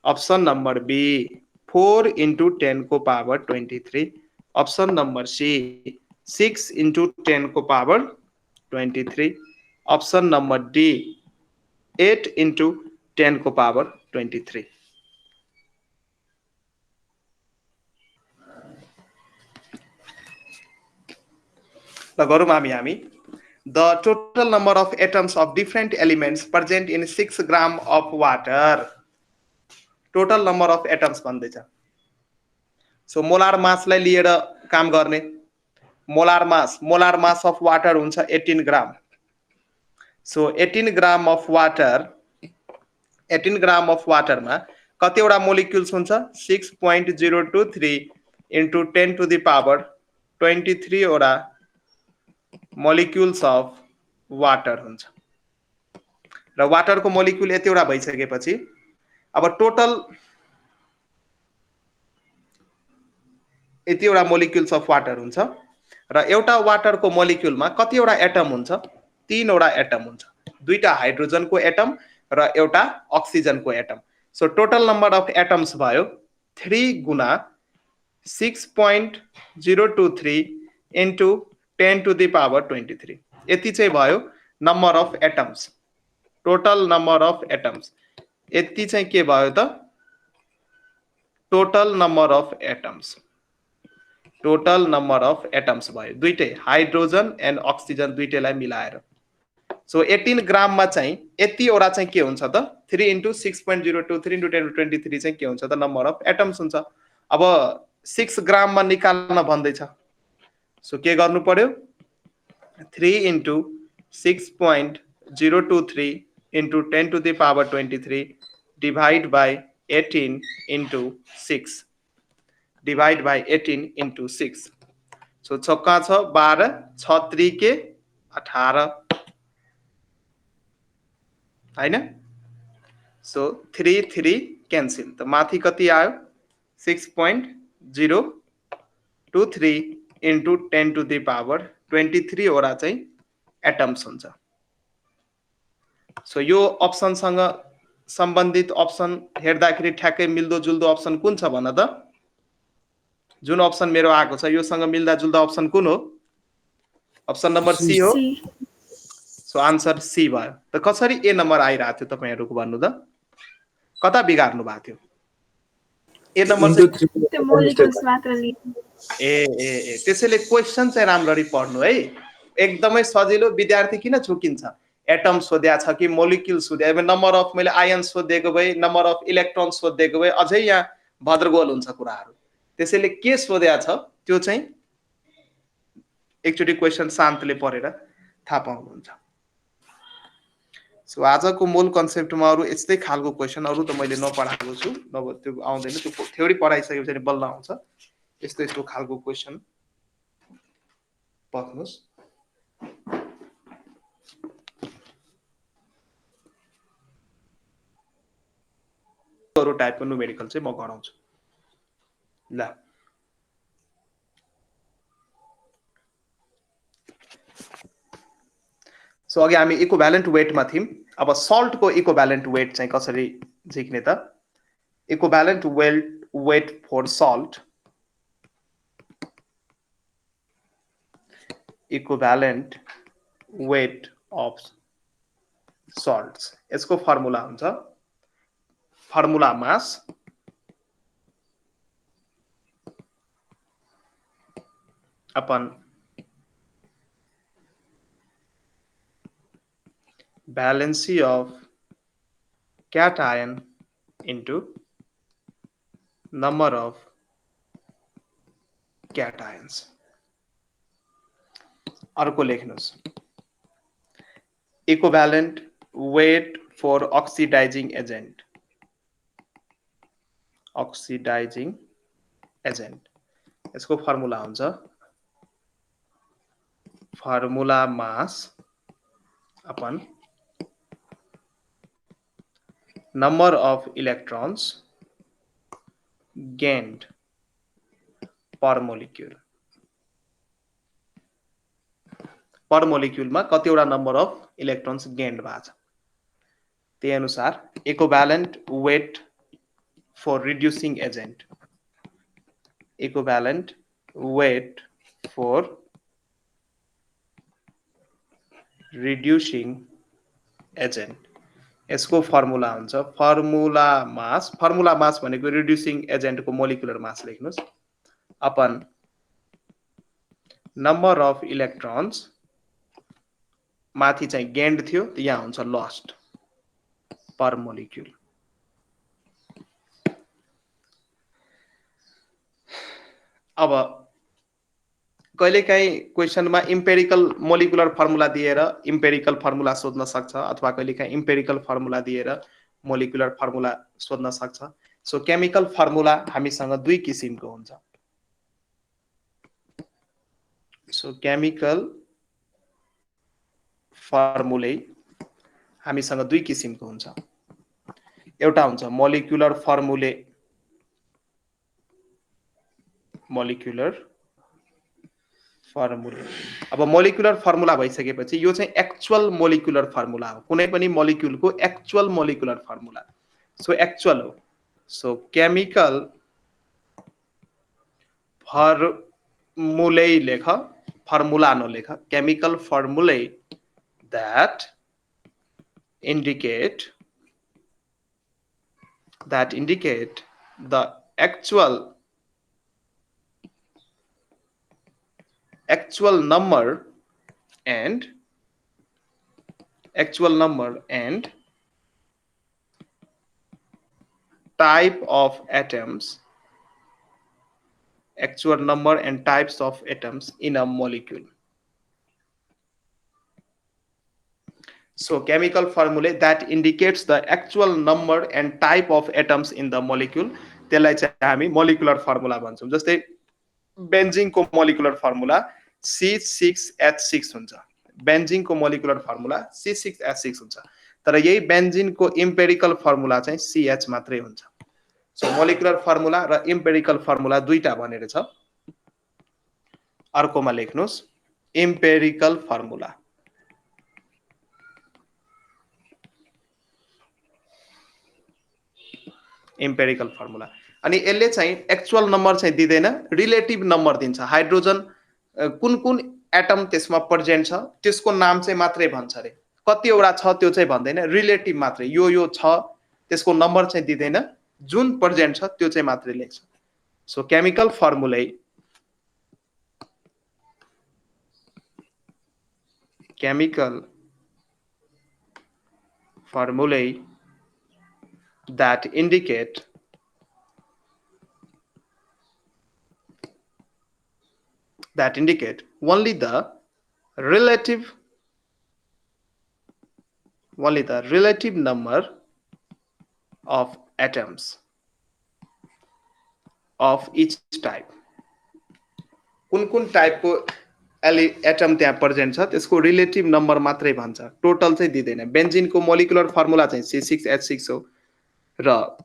option number B 4 into 10 को power 23 option number C 6 into 10 को power 23 option number D 8 into 10 को power 23 ल गरौँ हामी the total number of atoms of different elements present in 6 gram of water total number of atoms भन्दैछ so molar मासलाई लिएर काम गर्ने मोलार मास अफ वाटर हुन्छ 18 ग्राम सो 18 ग्राम अफ वाटरमा कतिवटा मोलिक्युल्स हुन्छ 6.023 into 10 to the power 23 वटा molecules of water हुन्छ र वाटरको मोलिक्युल यतिवटा भइसकेपछि अब टोटल यतिवटा मोलिक्युल्स अफ वाटर हुन्छ र एउटा वाटरको मोलिक्युलमा कतिवटा एटम हुन्छ 3 वटा एटम हुन्छ दुईटा हाइड्रोजनको एटम र एउटा अक्सिजनको atom so total number of atoms भयो 3 गुना 6.023 into 10 to the power 23 यति चाहिँ भयो number of atoms total number of atoms यति चाहिँ के भयो त टोटल नम्बर अफ एटम्स भयो दुईटै हाइड्रोजन एन्ड अक्सिजन दुईटैलाई मिलाएर सो 18 ग्राममा चाहिँ यतिवटा चाहिँ के हुन्छ त 3 into 6.023 into 10 to 23 चाहिँ के हुन्छ त नम्बर अफ एटम्स हुन्छ अब 6 ग्राममा निकाल्न भन्दैछ सो के गर्नु पर्यो 3 into 6.023 into 10 to the power 23 divide by 18 into 6 divide by 18 into 6 so छक्का छ 12 6 त्रिके 18 हैन सो 3 3 क्यान्सल त माथि कति आयो 6.023 into 10 to the power 23 वटा चाहिँ एटम्स हुन्छ सो यो अप्सनसँग सम्बन्धित अप्सन हेर्दाखेरि ठ्याक्कै मिल्दो जुल्दो अप्सन कुन छ भन त जुन अप्सन मेरो आएको छ योसँग मिल्दा जुल्दा अप्सन कुन हो अप्सन नम्बर सी हो C. सो आन्सर सी भयो त कसरी ए नम्बर आइरहेको थियो तपाईहरुको भन्नु त कता बिगार्नु भएको थियो ए नम्बर चाहिँ The molecules मात्र लिनु ए त्यसैले क्वेशन चाहिँ राम्ररी पढ्नु है एकदमै सजिलो विद्यार्थी किन झुकिन्छ एटम सोध्या छ कि मोलिक्युल सोध्या नम्बर अफ मैले आयन सोधेको भए नम्बर अफ इलेक्ट्रोन सोधेको भए अझै यहाँ भद्रगोल हुन्छ कुराहरू त्यसैले के सोध्या छ त्यो चाहिँ एकचोटि क्वेशन शान्तले पढेर थाहा पाउनुहुन्छ सो आजको मूल कन्सेप्टमा अरु यस्तै खालको क्वेशन अरु त मैले नपढाएको छु नभए त्यो आउँदैन त्यो थ्योरी पढाइसकेपछि बल्ल आउँछ यस्तो खालको क्वेशन पढ्नुस् अरु टाइपको न्युमेरिकल चाहिँ म गराउँछु ल सो अघि हामी इक्विभ्यालेन्ट वेटमा थियौं अब सल्टको इक्विभ्यालेन्ट वेट चाहिँ कसरी झिक्ने त equivalent weight for salt equivalent weight of salts यसको फर्मुला हुन्छ formula mass upon valency of cation into number of cations. अर्को लेख्नुस् equivalent weight for oxidizing agent. Oxidizing agent. यसको फर्मुला हुन्छ formula mass upon number of electrons gained per molecule. Per molecule मा कतिवटा number of electrons gained भएको छ त्यही अनुसार equivalent weight for reducing agent. Equivalent weight for reducing agent. यसको formula हुन्छ फर्मुला मास भनेको रिड्युसिङ एजेन्ट को मोलिकुलर मास लेख्नुस् अपन नम्बर अफ इलेक्ट्रोन्स माथि चाहिँ गेन्ड थियो यहाँ हुन्छ लस्ट पर मोलिक्युल अब कहिलेकाहीँ क्वेशनमा इम्पेरिकल मोलिकुलर फर्मुला दिएर इम्पेरिकल फर्मुला सोध्न सक्छ अथवा कहिलेकाहीँ इम्पेरिकल फर्मुला दिएर मोलिकुलर फर्मुला सोध्न सक्छ सो केमिकल फर्मुला हामीसँग दुई किसिमको हुन्छ सो केमिकल फर्मुले हामीसँग दुई किसिमको हुन्छ एउटा हुन्छ मोलिकुलर फर्मुले अब मोलिकुलर फर्मुला भइसकेपछि यो चाहिँ एक्चुअल मोलिकुलर फर्मुला हो कुनै पनि मोलिक्युलको actual molecular formula so actual हो सो केमिकल फर्मुले लेख फर्मुला नलेख chemical formulae that indicate the actual number and type of atoms actual number and types of atoms in a molecule. So chemical formulae that indicates the actual number and type of atoms in the molecule त्यसलाई चाहिँ हामी molecular formula भन्छौं जस्तै benzene को molecular formula C6H6 हुन्छ benzene को molecular formula C6H6 हुन्छ तर यही बेन्जिन को इम्पेरिकल फर्मुला चाहिँ CH मात्रै हुन्छ सो मोलिकुलर फर्मुला र इम्पेरिकल फर्मुला दुईटा भनेर छ अर्कोमा लेख्नुस् इम्पेरिकल फर्मुला इम्पेरिकल फर्मुला अनि यसले चाहिँ एक्चुअल नम्बर चाहिँ दिदैन रिलेटिभ नम्बर दिन्छ हाइड्रोजन कुन कुन एटम त्यसमा प्रेजेन्ट छ त्यसको नाम चाहिँ मात्रै भन्छ रे कतिवटा छ त्यो चाहिँ भन्दैन रिलेटिभ मात्रै यो छ त्यसको नम्बर चाहिँ दिदैन जुन प्रेजेन्ट छ त्यो चाहिँ मात्रै लेख्छ so chemical formulae that indicate only the relative number of atoms of each type कुन टाइप को एटम त्यहाँ प्रेजेन्ट छ त्यसको रिलेटिभ नम्बर मात्रै भन्छ टोटल चाहिँ दिदैन बेन्जिन को मोलिकुलर फर्मुला चाहिँ C6H6 हो र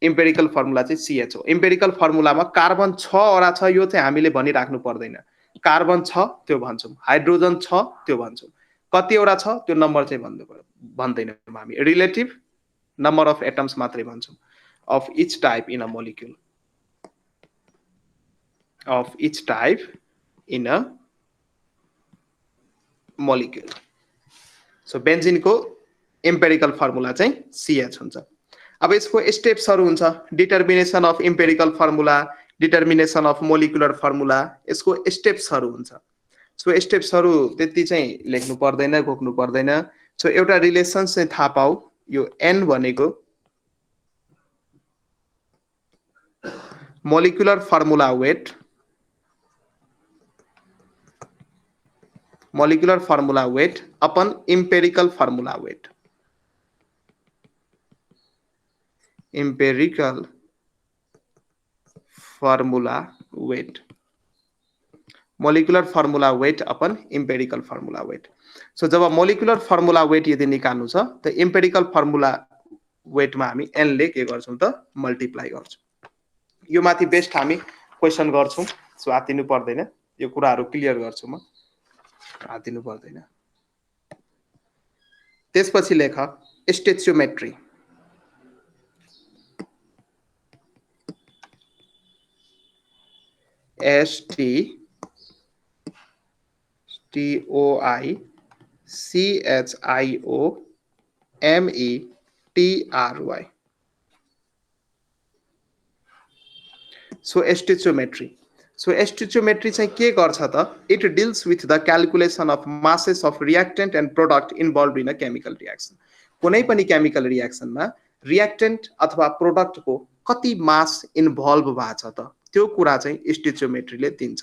इम्पेरिकल फर्मुला चाहिँ CH हो इम्पेरिकल फर्मुलामा कार्बन 6 वटा छ यो चाहिँ हामीले भनिराख्नु पर्दैन कार्बन छ त्यो भन्छौं हाइड्रोजन छ त्यो भन्छौं कतिवटा छ त्यो नम्बर चाहिँ भन्दैनौं हामी रिलेटिभ नम्बर अफ एटम्स मात्रै भन्छौं of each type in a molecule so benzene को इम्पेरिकल फर्मुला चाहिँ CH हुन्छ अब यसको स्टेप्सहरु हुन्छ determination of empirical formula determination of molecular formula यसको स्टेप्सहरू हुन्छ सो स्टेप्सहरू त्यति चाहिँ लेख्नु पर्दैन घोक्नु पर्दैन सो एउटा रिलेसन चाहिँ थाहा पाऊ यो n भनेको molecular formula weight upon empirical formula weight molecular formula weight upon empirical formula weight so जब मोलिकुलर फर्मुला वेट यदि निकाल्नु छ त इम्पेरिकल फर्मुला वेटमा हामी n ले के गर्छौं त मल्टिप्लाई गर्छौं यो माथि बेस्ट हामी क्वेशन गर्छौं सो आतिनु पर्दैन यो कुराहरु क्लियर गर्छु म आतिनु पर्दैन त्यसपछि लेख स्टेचियोमेट्री STOICHIOMETRY so stoichiometry चाहिँ के गर्छ त it deals with the calculation of masses of reactant and product involved in a chemical reaction कुनै पनि chemical reaction मा reactant अथवा product को कति मास इन्भल्भ भएको छ त त्यो कुरा चाहिँ स्टोइचियोमेट्री ले दिन्छ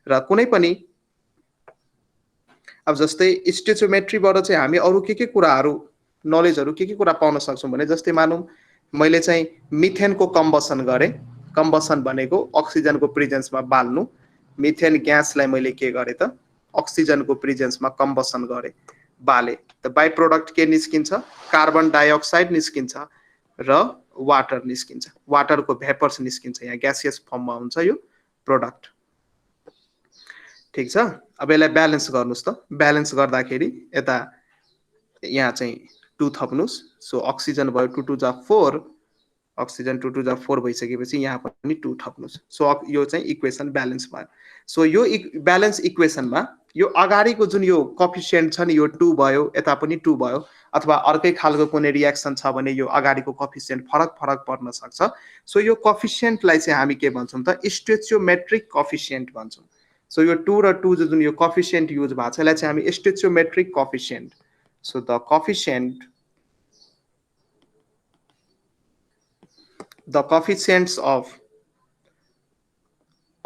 र कुनै पनि अब जस्तै स्टोइचियोमेट्री बाट चाहिँ हामी अरु के कुराहरु नलेजहरु के कुरा पाउन सक्छौं भने जस्तै मानौं मैले चाहिँ मिथेन को कम्बसन गरे कम्बसन भनेको अक्सिजन को प्रेजेन्स मा बाल्नु मिथेन ग्यासलाई मैले के गरे त अक्सिजन को प्रेजेन्स मा कम्बसन गरे बाले त बाइ प्रोडक्ट के निस्किन्छ कार्बन डाइअक्साइड निस्किन्छ र वाटर निस्किन्छ वाटर को भेपर्स निस्किन्छ यहाँ ग्यासियस फर्म मा हुन्छ यो प्रोडक्ट ठीक छ अब यसलाई ब्यालेन्स गर्नुस् त ब्यालेन्स गर्दाखेरि यता यहाँ चाहिँ 2 थप्नुस् सो अक्सिजन भयो 2 2 जा 4 अक्सिजन 2 2 जा 4 भइसकेपछि यहाँ पनि 2 थप्नुस् सो यो चाहिँ इक्वेसन ब्यालेन्स भयो सो यो ब्यालेन्स इक्वेसनमा यो अगाडिको जुन यो कोएफिसिएन्ट छ नि यो 2 भयो यता पनि 2 भयो अथवा अर्कै खालको कुनै रिएक्सन छ भने यो अगाडिको कोएफिसिएन्ट फरक पर्न सक्छ सो यो कोएफिसिएन्टलाई चाहिँ हामी के भन्छौं त स्टोइचियोमेट्रिक कोएफिसिएन्ट भन्छौं सो यो 2 र 2 जुन यो कोएफिसिएन्ट युज भएको छ यसलाई चाहिँ हामी stoichiometric coefficient so the coefficients of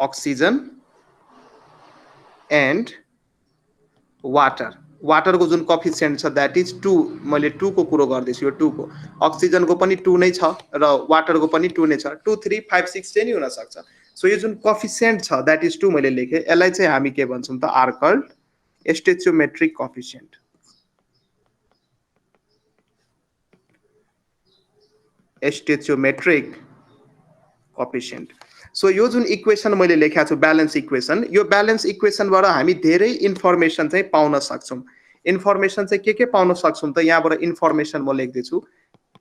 oxygen and water को जुन कोएफिसिएन्ट छ दैट इज 2 मैले 2 को कुरो गर्दैछु यो 2 को अक्सिजन को पनि 2 नै छ र वाटर को पनि 2 नै छ 2 3 5 6 चाहिँ नि हुन सक्छ सो यो जुन कोएफिसिएन्ट छ दैट इज 2 मैले लेखे यसलाई चाहिँ हामी के भन्छौं त are called stoichiometric coefficient stoichiometric coefficient so यो जुन इक्वेसन मैले लेखेको छु ब्यालेन्स इक्वेसन यो ब्यालेन्स इक्वेसनबाट हामी धेरै इन्फर्मेसन चाहिँ पाउन सक्छौं इन्फर्मेसन चाहिँ के पाउन सक्छौं त यहाँबाट इन्फर्मेसन म लेख्दै छु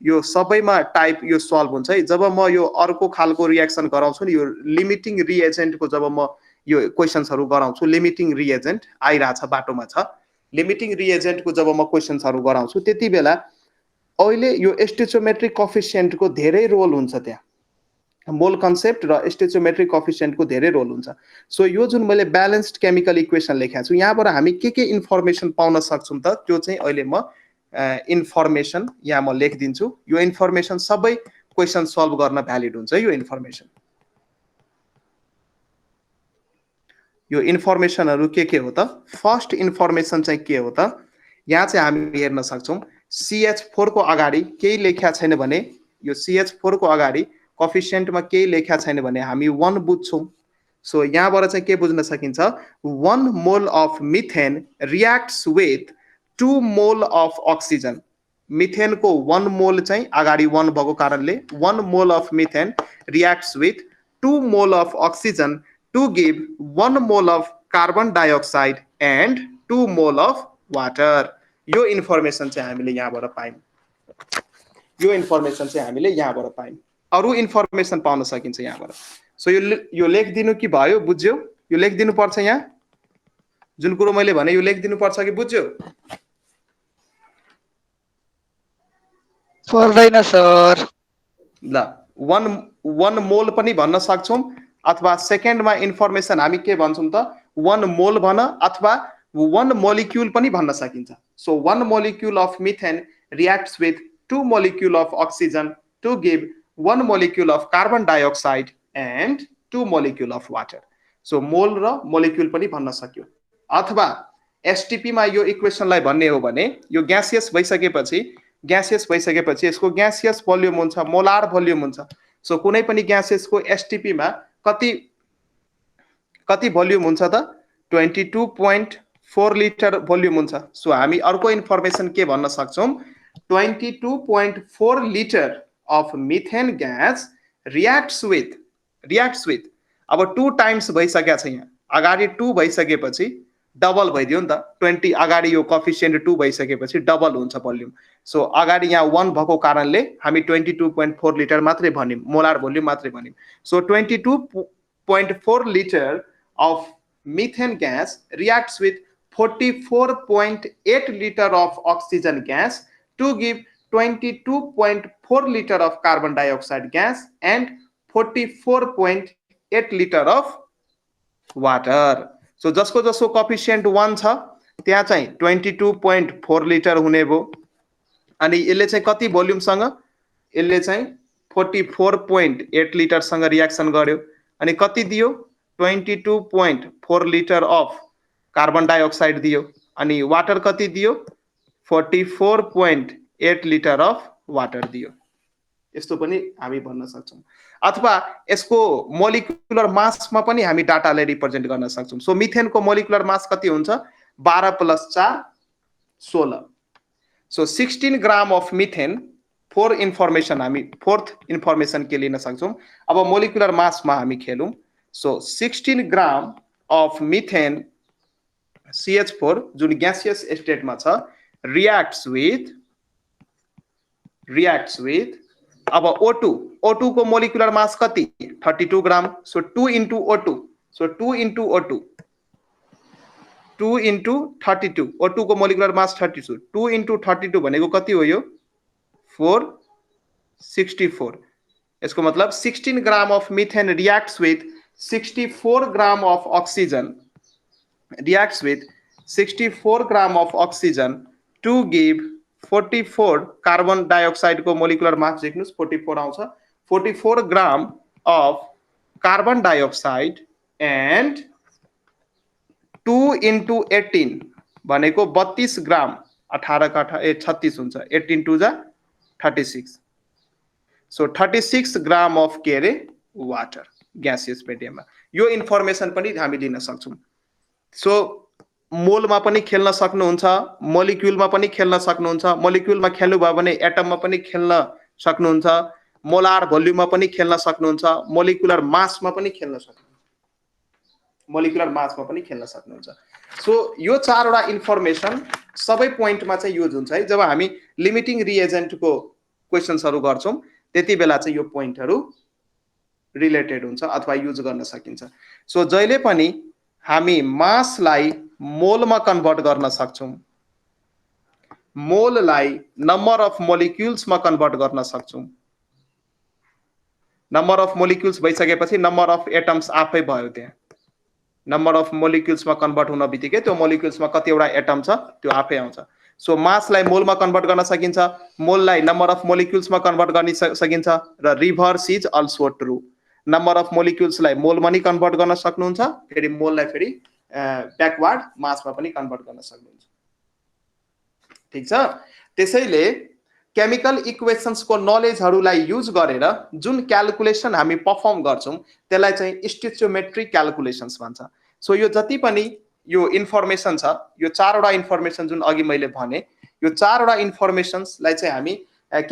यो सबैमा टाइप यो सल्भ हुन्छ है जब म यो अर्को खालको रिएक्सन गराउँछु नि यो लिमिटिङ रिएजेन्ट को जब म यो क्वेशन्सहरु गराउँछु लिमिटिङ रिएजेन्ट आइराछ बाटोमा छ लिमिटिङ रिएजेन्ट को जब म क्वेशन्सहरु गराउँछु त्यतिबेला अहिले यो स्टोइचियोमेट्रिक कोएफिसिएन्ट को धेरै रोल हुन्छ त्यहाँ मोल कन्सेप्ट र स्टोइचियोमेट्रिक कोएफिसिएन्ट को धेरै रोल हुन्छ सो यो जुन मैले ब्यालेन्स्ड केमिकल इक्वेसन लेखेको छु यहाँबाट हामी के इन्फर्मेसन पाउन सक्छौं त त्यो चाहिँ अहिले म इन्फर्मेसन यहाँ म लेखिदिन्छु यो इन्फर्मेसन सबै क्वेशन सल्भ गर्न भ्यालिड हुन्छ यो इन्फर्मेसन यो इन्फर्मेसनहरु के हो त फर्स्ट इन्फर्मेसन चाहिँ के हो त यहाँ चाहिँ हामी हेर्न सक्छौं CH4 को अगाडि केही लेख्या छैन भने यो CH4 को अगाडि कोएफिसिएन्ट मा केही लेख्या छैन भने हामी 1 बुझ्छौं सो यहाँबाट चाहिँ के बुझ्न सकिन्छ 1 mole of methane reacts with 2 mole of oxygen methane को 1 मोल चाहिँ अगाडि 1 भएको कारणले 1 mole of methane reacts with 2 mole of oxygen to give 1 mole of carbon dioxide and 2 mole of water यो इन्फर्मेसन चाहिँ हामीले यहाँबाट पायौं यो इन्फर्मेसन चाहिँ हामीले यहाँबाट पायौं अरु इन्फर्मेसन पाउन सकिन्छ यहाँबाट सो यो लेखदिनु कि भयो बुझ्यो यो लेखदिनु पर्छ यहाँ जुन कुरो मैले भने यो लेखदिनु पर्छ कि बुझ्यो पर्दैन सर ल 1 मोल पनि भन्न सक्छौं अथवा सेकेन्डमा इन्फर्मेसन हामी के भन्छौँ त 1 मोल भन अथवा 1 मोलिक्युल पनि भन्न सकिन्छ so 1 molecule of methane reacts with 2 molecule of oxygen to give 1 molecule of carbon dioxide and 2 molecule of water so mole र मोलिक्युल पनि भन्न सक्यो अथवा एसटीपी मा यो इक्वेसनलाई भन्ने हो भने यो ग्यासियस भइसकेपछि यसको ग्यासियस भोल्युम हुन्छ मोलार भोल्युम हुन्छ सो कुनै पनि ग्यासेसको एसटीपी मा कति भोल्युम हुन्छ त 22.4 लिटर भोल्युम हुन्छ सो हामी अर्को इन्फर्मेसन के भन्न सक्छौं 22.4 litre of methane gas reacts with अब 2 टाइम्स भइसकेको छ यहाँ अगाडि 2 भइसकेपछि डबल भइदियो नि त 20 अगाडि यो कोएफिसिएन्ट 2 भइसकेपछि डबल हुन्छ भोल्युम सो अगाडि यहाँ 1 भएको कारणले हामी 22.4 लिटर मात्रै भन्यौं मोलार भोल्युम मात्रै भन्यौं so 22.4 litre of methane gas reacts with 44.8 litre of oxygen gas to give 22.4 liter of carbon dioxide gas and 44.8 liter of water. So जसको जसको कोएफिसिएन्ट 1 छ त्यहाँ चाहिँ 22.4 लिटर हुने भो अनि यसले चाहिँ कति भोल्युम सँग यसले चाहिँ 44.8 लिटर सँग रिएक्सन गर्यो अनि कति दियो 22.4 लिटर अफ कार्बन डाइऑक्साइड दियो अनि वाटर कति दियो 44.8 लिटर अफ वाटर दियो यस्तो पनि हामी भन्न सक्छौं अथवा यसको मोलिकुलर मासमा पनि हामी डाटाले रिप्रेजेन्ट गर्न सक्छौं सो मिथेनको मोलिकुलर मास कति हुन्छ 12 + 4 16 so 16 gram of methane fourth information के लिन सक्छौं अब मोलिकुलर मासमा हामी खेलौं so 16 gram of methane CH4 जुन ग्यासियस स्टेटमा छ reacts with अब O2 को मोलिकुलर मास कति 32 gram so 2 into O2 so 2 into 32 O2 को मोलिकुलर मास 32 2 into 32 भनेको कति हो यो 464 यसको मतलब 16 ग्राम of methane reacts with 64 gram of oxygen to give 44 carbon dioxide को मोलिकुलर मास देख्नुस् 44 आउँछ 44 ग्राम of carbon dioxide and 2 into 18 भनेको 32 ग्राम 18 का 36 हुन्छ 18 2 जा 36 सो 36 ग्राम अफ के रे वाटर ग्यासियस मिडियममा यो इन्फर्मेसन पनि हामी दिन सक्छौं सो मोलमा पनि खेल्न सक्नुहुन्छ मोलिक्युलमा पनि खेल्न सक्नुहुन्छ मोलिक्युलमा खेल्नु भयो भने एटममा पनि खेल्न सक्नुहुन्छ मोलार भोल्युममा पनि खेल्न सक्नुहुन्छ मोलिकुलर मासमा पनि खेल्न सक्नुहुन्छ सो यो चारवटा इन्फर्मेसन सबै पोइन्टमा चाहिँ युज हुन्छ है जब हामी लिमिटिङ रिएजेन्टको क्वेशन्सहरु गर्छौं त्यति बेला चाहिँ यो पोइन्टहरु रिलेटेड हुन्छ अथवा युज गर्न सकिन्छ सो जहिले पनि हामी मासलाई मोलमा कन्भर्ट गर्न सक्छौं मोललाई नम्बर अफ मोलिक्युल्समा कन्भर्ट गर्न सक्छौं नम्बर अफ मोलिक्युल्स भइसकेपछि नम्बर अफ एटम्स आफै भयो त्यहाँ नम्बर अफ मोलिक्युल्समा कन्भर्ट हुन बित्तिकै त्यो मोलिक्युल्समा कतिवटा एटम छ त्यो आफै आउँछ सो मासलाई मोलमा कन्भर्ट गर्न सकिन्छ मोललाई नम्बर अफ मोलिक्युल्समा कन्भर्ट गर्न सकिन्छ र reverse is also true number of मोलिक्युल्सलाई मोलमा नि कन्भर्ट गर्न सक्नुहुन्छ फेरि मोललाई फेरि ब्याकवर्ड मासमा पनि कन्भर्ट गर्न सक्नुहुन्छ ठीक छ त्यसैले केमिकल इक्वेशन्सको नलेजहरुलाई युज गरेर जुन क्याल्कुलेसन हामी परफर्म गर्छौं त्यसलाई चाहिँ स्टोइचियोमेट्रिक क्याल्कुलेशन्स भन्छ सो यो जति पनि यो इन्फर्मेसन छ यो चारवटा इन्फर्मेसन जुन अघि मैले भने यो चारवटा इन्फर्मेसन्सलाई चाहिँ हामी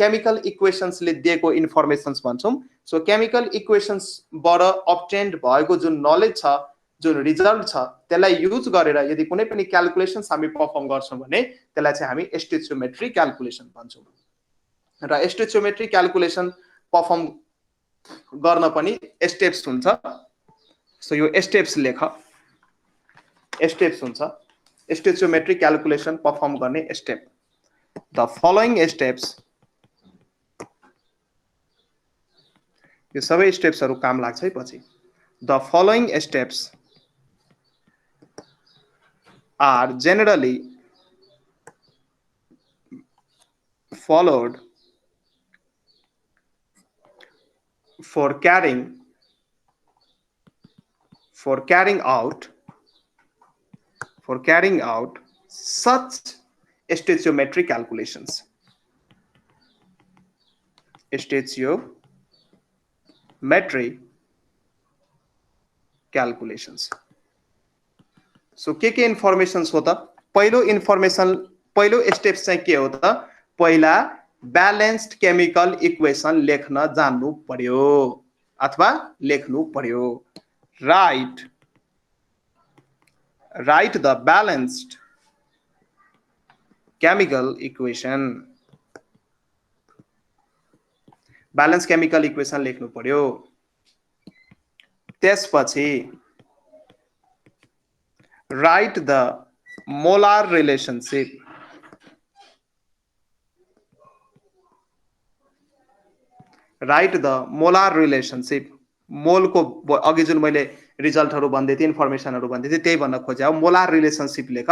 केमिकल इक्वेशन्सले दिएको इन्फर्मेसन्स भन्छौं सो केमिकल इक्वेशन्स बाट अब्टेन्ड भएको जुन नलेज छ जुन रिजल्ट छ त्यसलाई युज गरेर यदि कुनै पनि क्याल्कुलेशन्स हामी परफर्म गर्छौं भने त्यसलाई चाहिँ हामी स्टोइचियोमेट्रिक क्याल्कुलेसन भन्छौं र स्टोइचियोमेट्रिक क्याल्कुलेसन परफर्म गर्न पनि स्टेप्स हुन्छ सो यो स्टेप्स लेख स्टेप्स हुन्छ स्टोइचियोमेट्रिक क्याल्कुलेसन परफर्म गर्ने स्टेप द फलोइङ स्टेप्स यो सबै स्टेप्सहरु काम लाग्छ है पछि The following steps are generally followed for carrying out such stoichiometry calculations. Stoichiometry calculations. So के इन्फर्मेशन्स हो त? पहिलो स्टेप चाहिँ के हो त? पहिला ब्यालेन्स्ड केमिकल इक्वेसन लेख्न जान्नु पर्यो अथवा लेख्नु पर्यो. Write the balanced chemical equation. Balanced chemical equation लेख्नु पर्यो. त्यसपछि write the molar relationship. मोल को अघि जुन मैले रिजल्टहरु भन्दै थिए, इन्फर्मेसनहरु भन्दै थिए, त्यही भन्न खोजे हो. मोलार रिलेशनशिप लेख.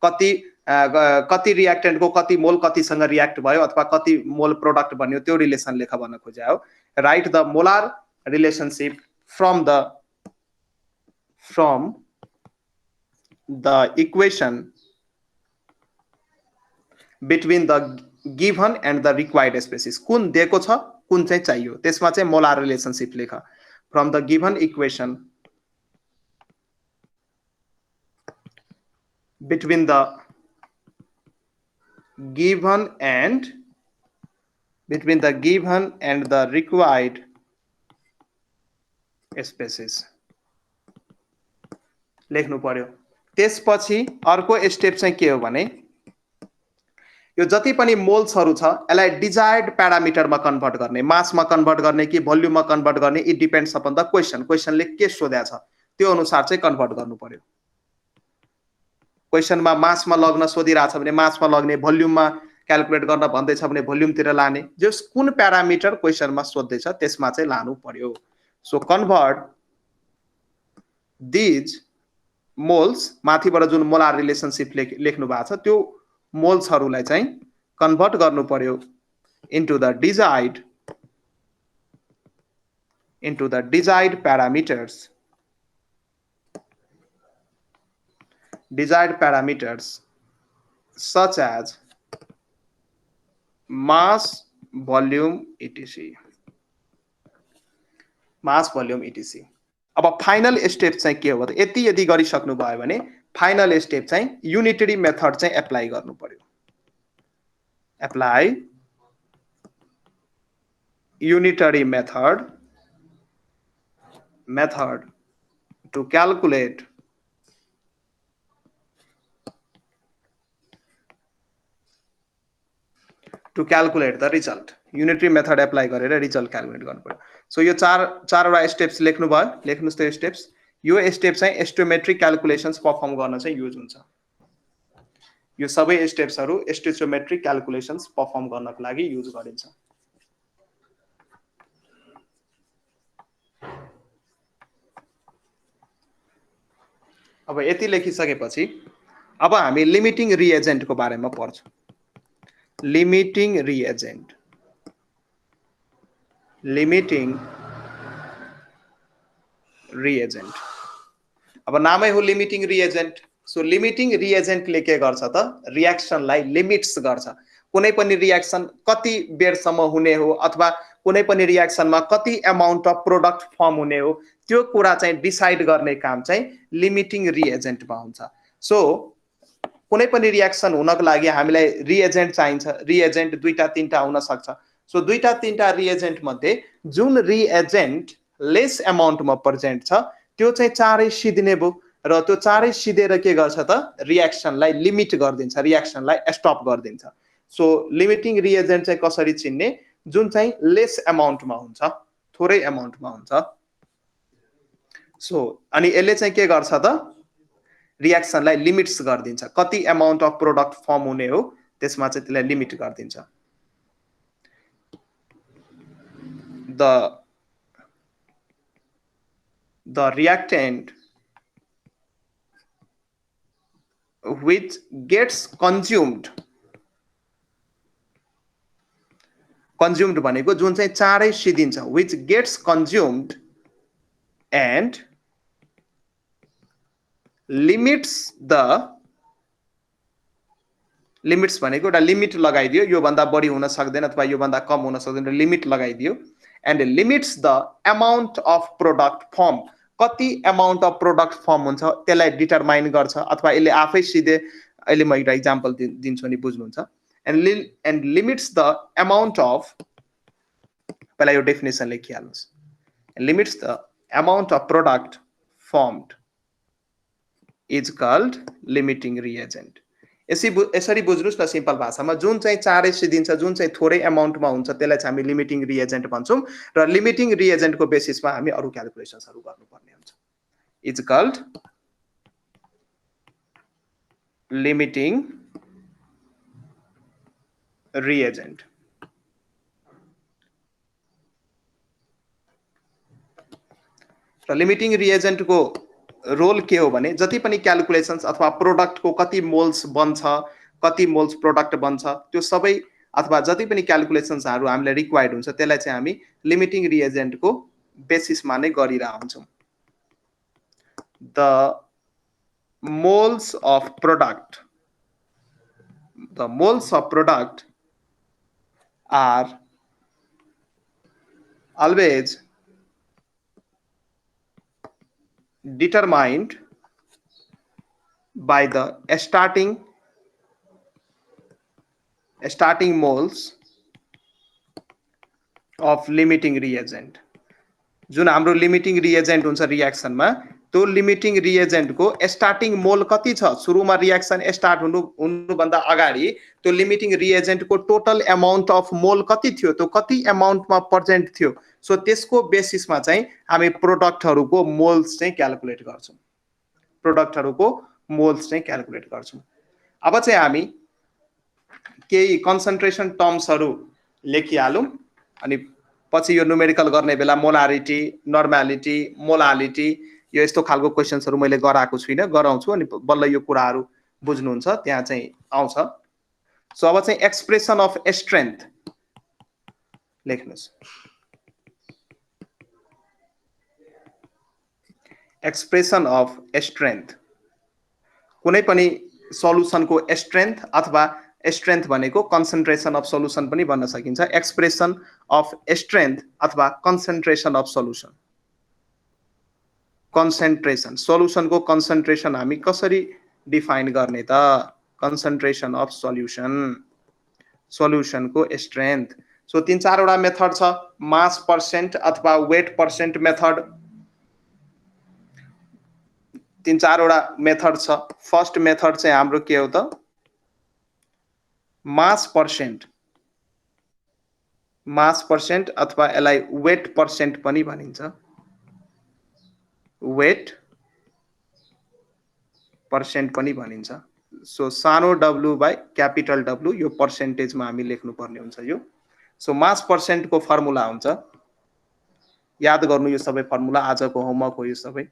कति रिएक्टेन्ट को कति मोल कतिसँग रिएक्ट भयो अथवा कति मोल प्रोडक्ट बन्यो त्यो रिलेसन लेख भन्न खोजे हो. Write the molar relationship from the equation between the given and the required species. कुन दिएको छ, कुन चाहिँ चाहियो, त्यसमा चाहिँ मोलार रिलेशनशिप लेख. From the given equation between the given and the required species लेख्नु पर्यो. त्यसपछि अर्को स्टेप चाहिँ के हो भने यो जति पनि मोल्सहरु छ यसलाई डिजायर्ड प्यारामिटरमा कन्भर्ट गर्ने, मासमा कन्भर्ट गर्ने कि भोल्युममा कन्भर्ट गर्ने, इट डिपेन्ड्स अपन द क्वेशनले के सोध्या छ त्यो अनुसार चाहिँ कन्भर्ट गर्नु पर्यो. क्वेशनमा मासमा लग्न सोधिरहेछ भने मासमा लग्ने, भोल्युममा क्याल्कुलेट गर्न भन्दैछ भने भोल्युमतिर लाने, जस कुन प्यारामिटर क्वेशनमा सोध्दैछ त्यसमा चाहिँ लानु पर्यो. सो कन्भर्ट दिज मोल्स, माथिबाट जुन मोलार रिलेशनशिप लेख्नु भएको छ त्यो मोल्सहरुलाई चाहिँ कन्भर्ट गर्नु पर्यो into the desired parameters such as mass, volume, etc. अब फाइनल स्टेप चाहिँ के हो त? यदि गरिसक्नु भयो भने फाइनल स्टेप चाहिँ युनिटरी मेथड चाहिँ एप्लाई गर्नु पर्यो. Apply unitary method to calculate the result. Unitary method apply गरेर रिजल्ट क्याल्कुलेट गर्नु पर्यो. सो यो चारवटा स्टेप्स लेख्नु भयो. लेख्नुस् त स्टेप्स. यो स्टेप चाहिँ एस्टिमेट्रिक क्याल्कुलेशन्स परफर्म गर्न चाहिँ युज हुन्छ. यो सबै स्टेप्सहरु एस्टिमेट्रिक क्याल्कुलेशन्स परफर्म गर्नको लागि युज गरिन्छ. अब यति लेखिसकेपछि अब हामी लिमिटिङ रिएजेन्ट को बारेमा पढ्छौं. Limiting reagent. अब नामै हो लिमिटिङ रिएजेन्ट. सो लिमिटिङ रिएजेन्टले के गर्छ त? रिएक्सनलाई लिमिट्स गर्छ. कुनै पनि रिएक्सन कति बेरसम्म हुने हो अथवा कुनै पनि रिएक्सनमा कति अमाउन्ट अफ प्रोडक्ट फर्म हुने हो त्यो कुरा चाहिँ डिसाइड गर्ने काम चाहिँ लिमिटिङ रिएजेन्टमा हुन्छ. सो कुनै पनि रिएक्सन हुनको लागि हामीलाई रिएजेन्ट चाहिन्छ. रिएजेन्ट दुईटा तीनटा हुन सक्छ. सो दुईटा तीनटा रिएजेन्ट मध्ये जुन रिएजेन्ट लेस अमाउन्टमा प्रेजेन्ट छ त्यो चाहिँ चारै सिद्धिने भयो र त्यो चारै सिधेर के गर्छ त? रिएक्सनलाई लिमिट गरिदिन्छ, रिएक्सनलाई स्टप गरिदिन्छ. सो लिमिटिङ रिएजेन्ट चाहिँ कसरी चिन्ने? जुन चाहिँ लेस अमाउन्टमा हुन्छ, थोरै अमाउन्टमा हुन्छ. सो अनि यसले चाहिँ के गर्छ त? रिएक्सनलाई लिमिट्स गरिदिन्छ. कति अमाउन्ट अफ प्रोडक्ट फर्म हुने हो त्यसमा चाहिँ त्यसलाई लिमिट गरिदिन्छ. the reactant which gets consumed भनेको जुन चाहिँ चाँडै सिद्धिन्छ, which gets consumed and limits भनेको एउटा लिमिट लगाइदियो, यो भन्दा बढी हुन सक्दैन अथवा यो भन्दा कम हुन सक्दैन, limit लगाइदियो and limits the amount of product form, कति amount of product form हुन्छ त्यसलाई डिटरमाइन गर्छ अथवा यसले आफै सिधै, अहिले म एउटा एक्जाम्पल दिन्छु नि बुझ्नुहुन्छ, and limits the amount of, पहिला यो definition लेखिहाल्नुस्, limits the amount of product formed is called limiting reagent. यसरी बुझ्नुस् न सिम्पल भाषामा, जुन चाहिँ चाँडै सिद्धिन्छ, जुन चाहिँ थोरै अमाउन्टमा हुन्छ त्यसलाई चाहिँ हामी लिमिटिङ रिएजेन्ट भन्छौँ र लिमिटिङ रिएजेन्टको बेसिसमा हामी अरू क्याल्कुलेसन्सहरू गर्नुपर्ने हुन्छ. Is called limiting reagent. र लिमिटिङ रिएजेन्टको रोल के हो भने जति पनि क्याल्कुलेसन्स अथवा प्रोडक्टको कति मोल्स बन्छ, कति मोल्स प्रोडक्ट बन्छ, त्यो सबै अथवा जति पनि क्याल्कुलेसन्सहरू हामीलाई रिक्वायर्ड हुन्छ त्यसलाई चाहिँ हामी लिमिटिङ रिएजेन्टको बेसिसमा नै गरिरहेका हुन्छौँ. The moles of product are always determined by the starting moles of limiting reagent. जुन हाम्रो लिमिटिङ रिएजेन्ट हुन्छ रिएक्सनमा, त्यो लिमिटिङ रिएजेन्टको स्टार्टिङ मोल कति छ, सुरुमा रिएक्सन स्टार्ट हुनुभन्दा अगाडि त्यो लिमिटिङ रिएजेन्टको टोटल अमाउन्ट अफ मोल कति थियो, त्यो कति अमाउन्टमा प्रेजेन्ट थियो, सो त्यसको बेसिसमा चाहिँ हामी प्रोडक्टहरूको मोल्स चाहिँ क्याल्कुलेट गर्छौँ. अब चाहिँ हामी केही कन्सन्ट्रेसन टर्म्सहरू लेखिहालौँ अनि पछि यो न्युमेरिकल गर्ने बेला मोलारिटी, नर्मालिटी, मोलालिटी, यो यस्तो खालको क्वेशन्सहरू मैले गराएको छुइनँ, गराउँछु अनि बल्ल यो कुराहरू बुझ्नुहुन्छ त्यहाँ चाहिँ आउँछ. सो अब चाहिँ एक्सप्रेसन अफ स्ट्रेन्थ लेख्नुस्. एक्सप्रेसन अफ स्ट्रेन्थ, कुनै पनि सल्युसनको स्ट्रेन्थ अथवा स्ट्रेन्थ भनेको कन्सन्ट्रेसन अफ सल्युसन पनि भन्न सकिन्छ. एक्सप्रेसन अफ स्ट्रेन्थ अथवा कन्सन्ट्रेसन अफ सल्युसन. कन्सन्ट्रेसन, सल्युसनको कन्सन्ट्रेसन हामी कसरी डिफाइन गर्ने त? कन्सन्ट्रेसन अफ सल्युसनको स्ट्रेन्थ. सो 3-4 वटा मेथड छ, मास पर्सेन्ट अथवा वेट पर्सेन्ट मेथड. 3-4 वटा मेथड छ. फर्स्ट मेथड चाहिँ हाम्रो के हो त? मास पर्सेन्ट अथवा यसलाई वेट पर्सेन्ट पनि भनिन्छ. वेट पर्सेन्ट पनि भनिन्छ. सो सानो w बाई क्यापिटल W, यो पर्सेन्टेजमा हामी लेख्नु पर्ने हुन्छ यो. सो मास पर्सेन्टको फर्मुला हुन्छ, याद गर्नु यो सबै फर्मुला, आजको होमवर्क हो यो सबै.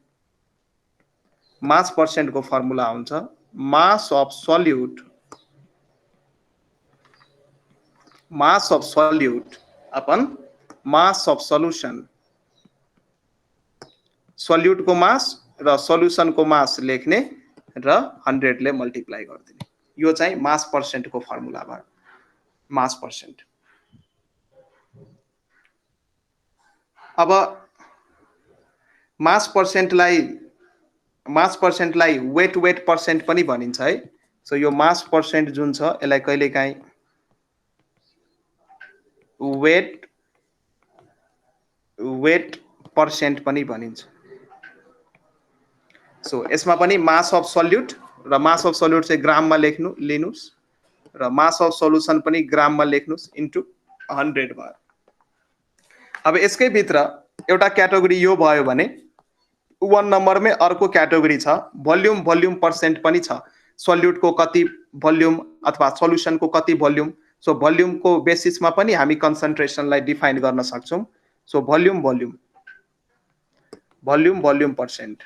मास पर्सेन्टको फर्मुला हुन्छ mass of solute upon mass of solution. सल्युटको मास र सल्युसनको मास लेख्ने र 100 ले मल्टिप्लाई गरिदिने, यो चाहिँ मास पर्सेन्टको फर्मुला भयो. मास पर्सेन्ट. अब मास पर्सेन्टलाई वेट पर्सेन्ट पनि भनिन्छ है. सो यो मास पर्सेन्ट जुन छ यसलाई कहिलेकाहीँ वेट पर्सेन्ट पनि भनिन्छ. सो यसमा पनि मास अफ सल्युट र मास अफ सल्युट चाहिँ ग्राममा लिनुस् र मास अफ सल्युसन पनि ग्राममा लेख्नुस् इन्टु 100 भयो. अब यसकै भित्र एउटा क्याटेगोरी यो भयो भने 1 नम्बरमै अर्को क्याटेगोरी छ भोल्युम पर्सेन्ट पनि छ. सल्युटको कति भोल्युम अथवा सल्युसनको कति भोल्युम. सो भोल्युमको बेसिसमा पनि हामी कन्सन्ट्रेसनलाई डिफाइन गर्न सक्छौँ. So volume volume percent,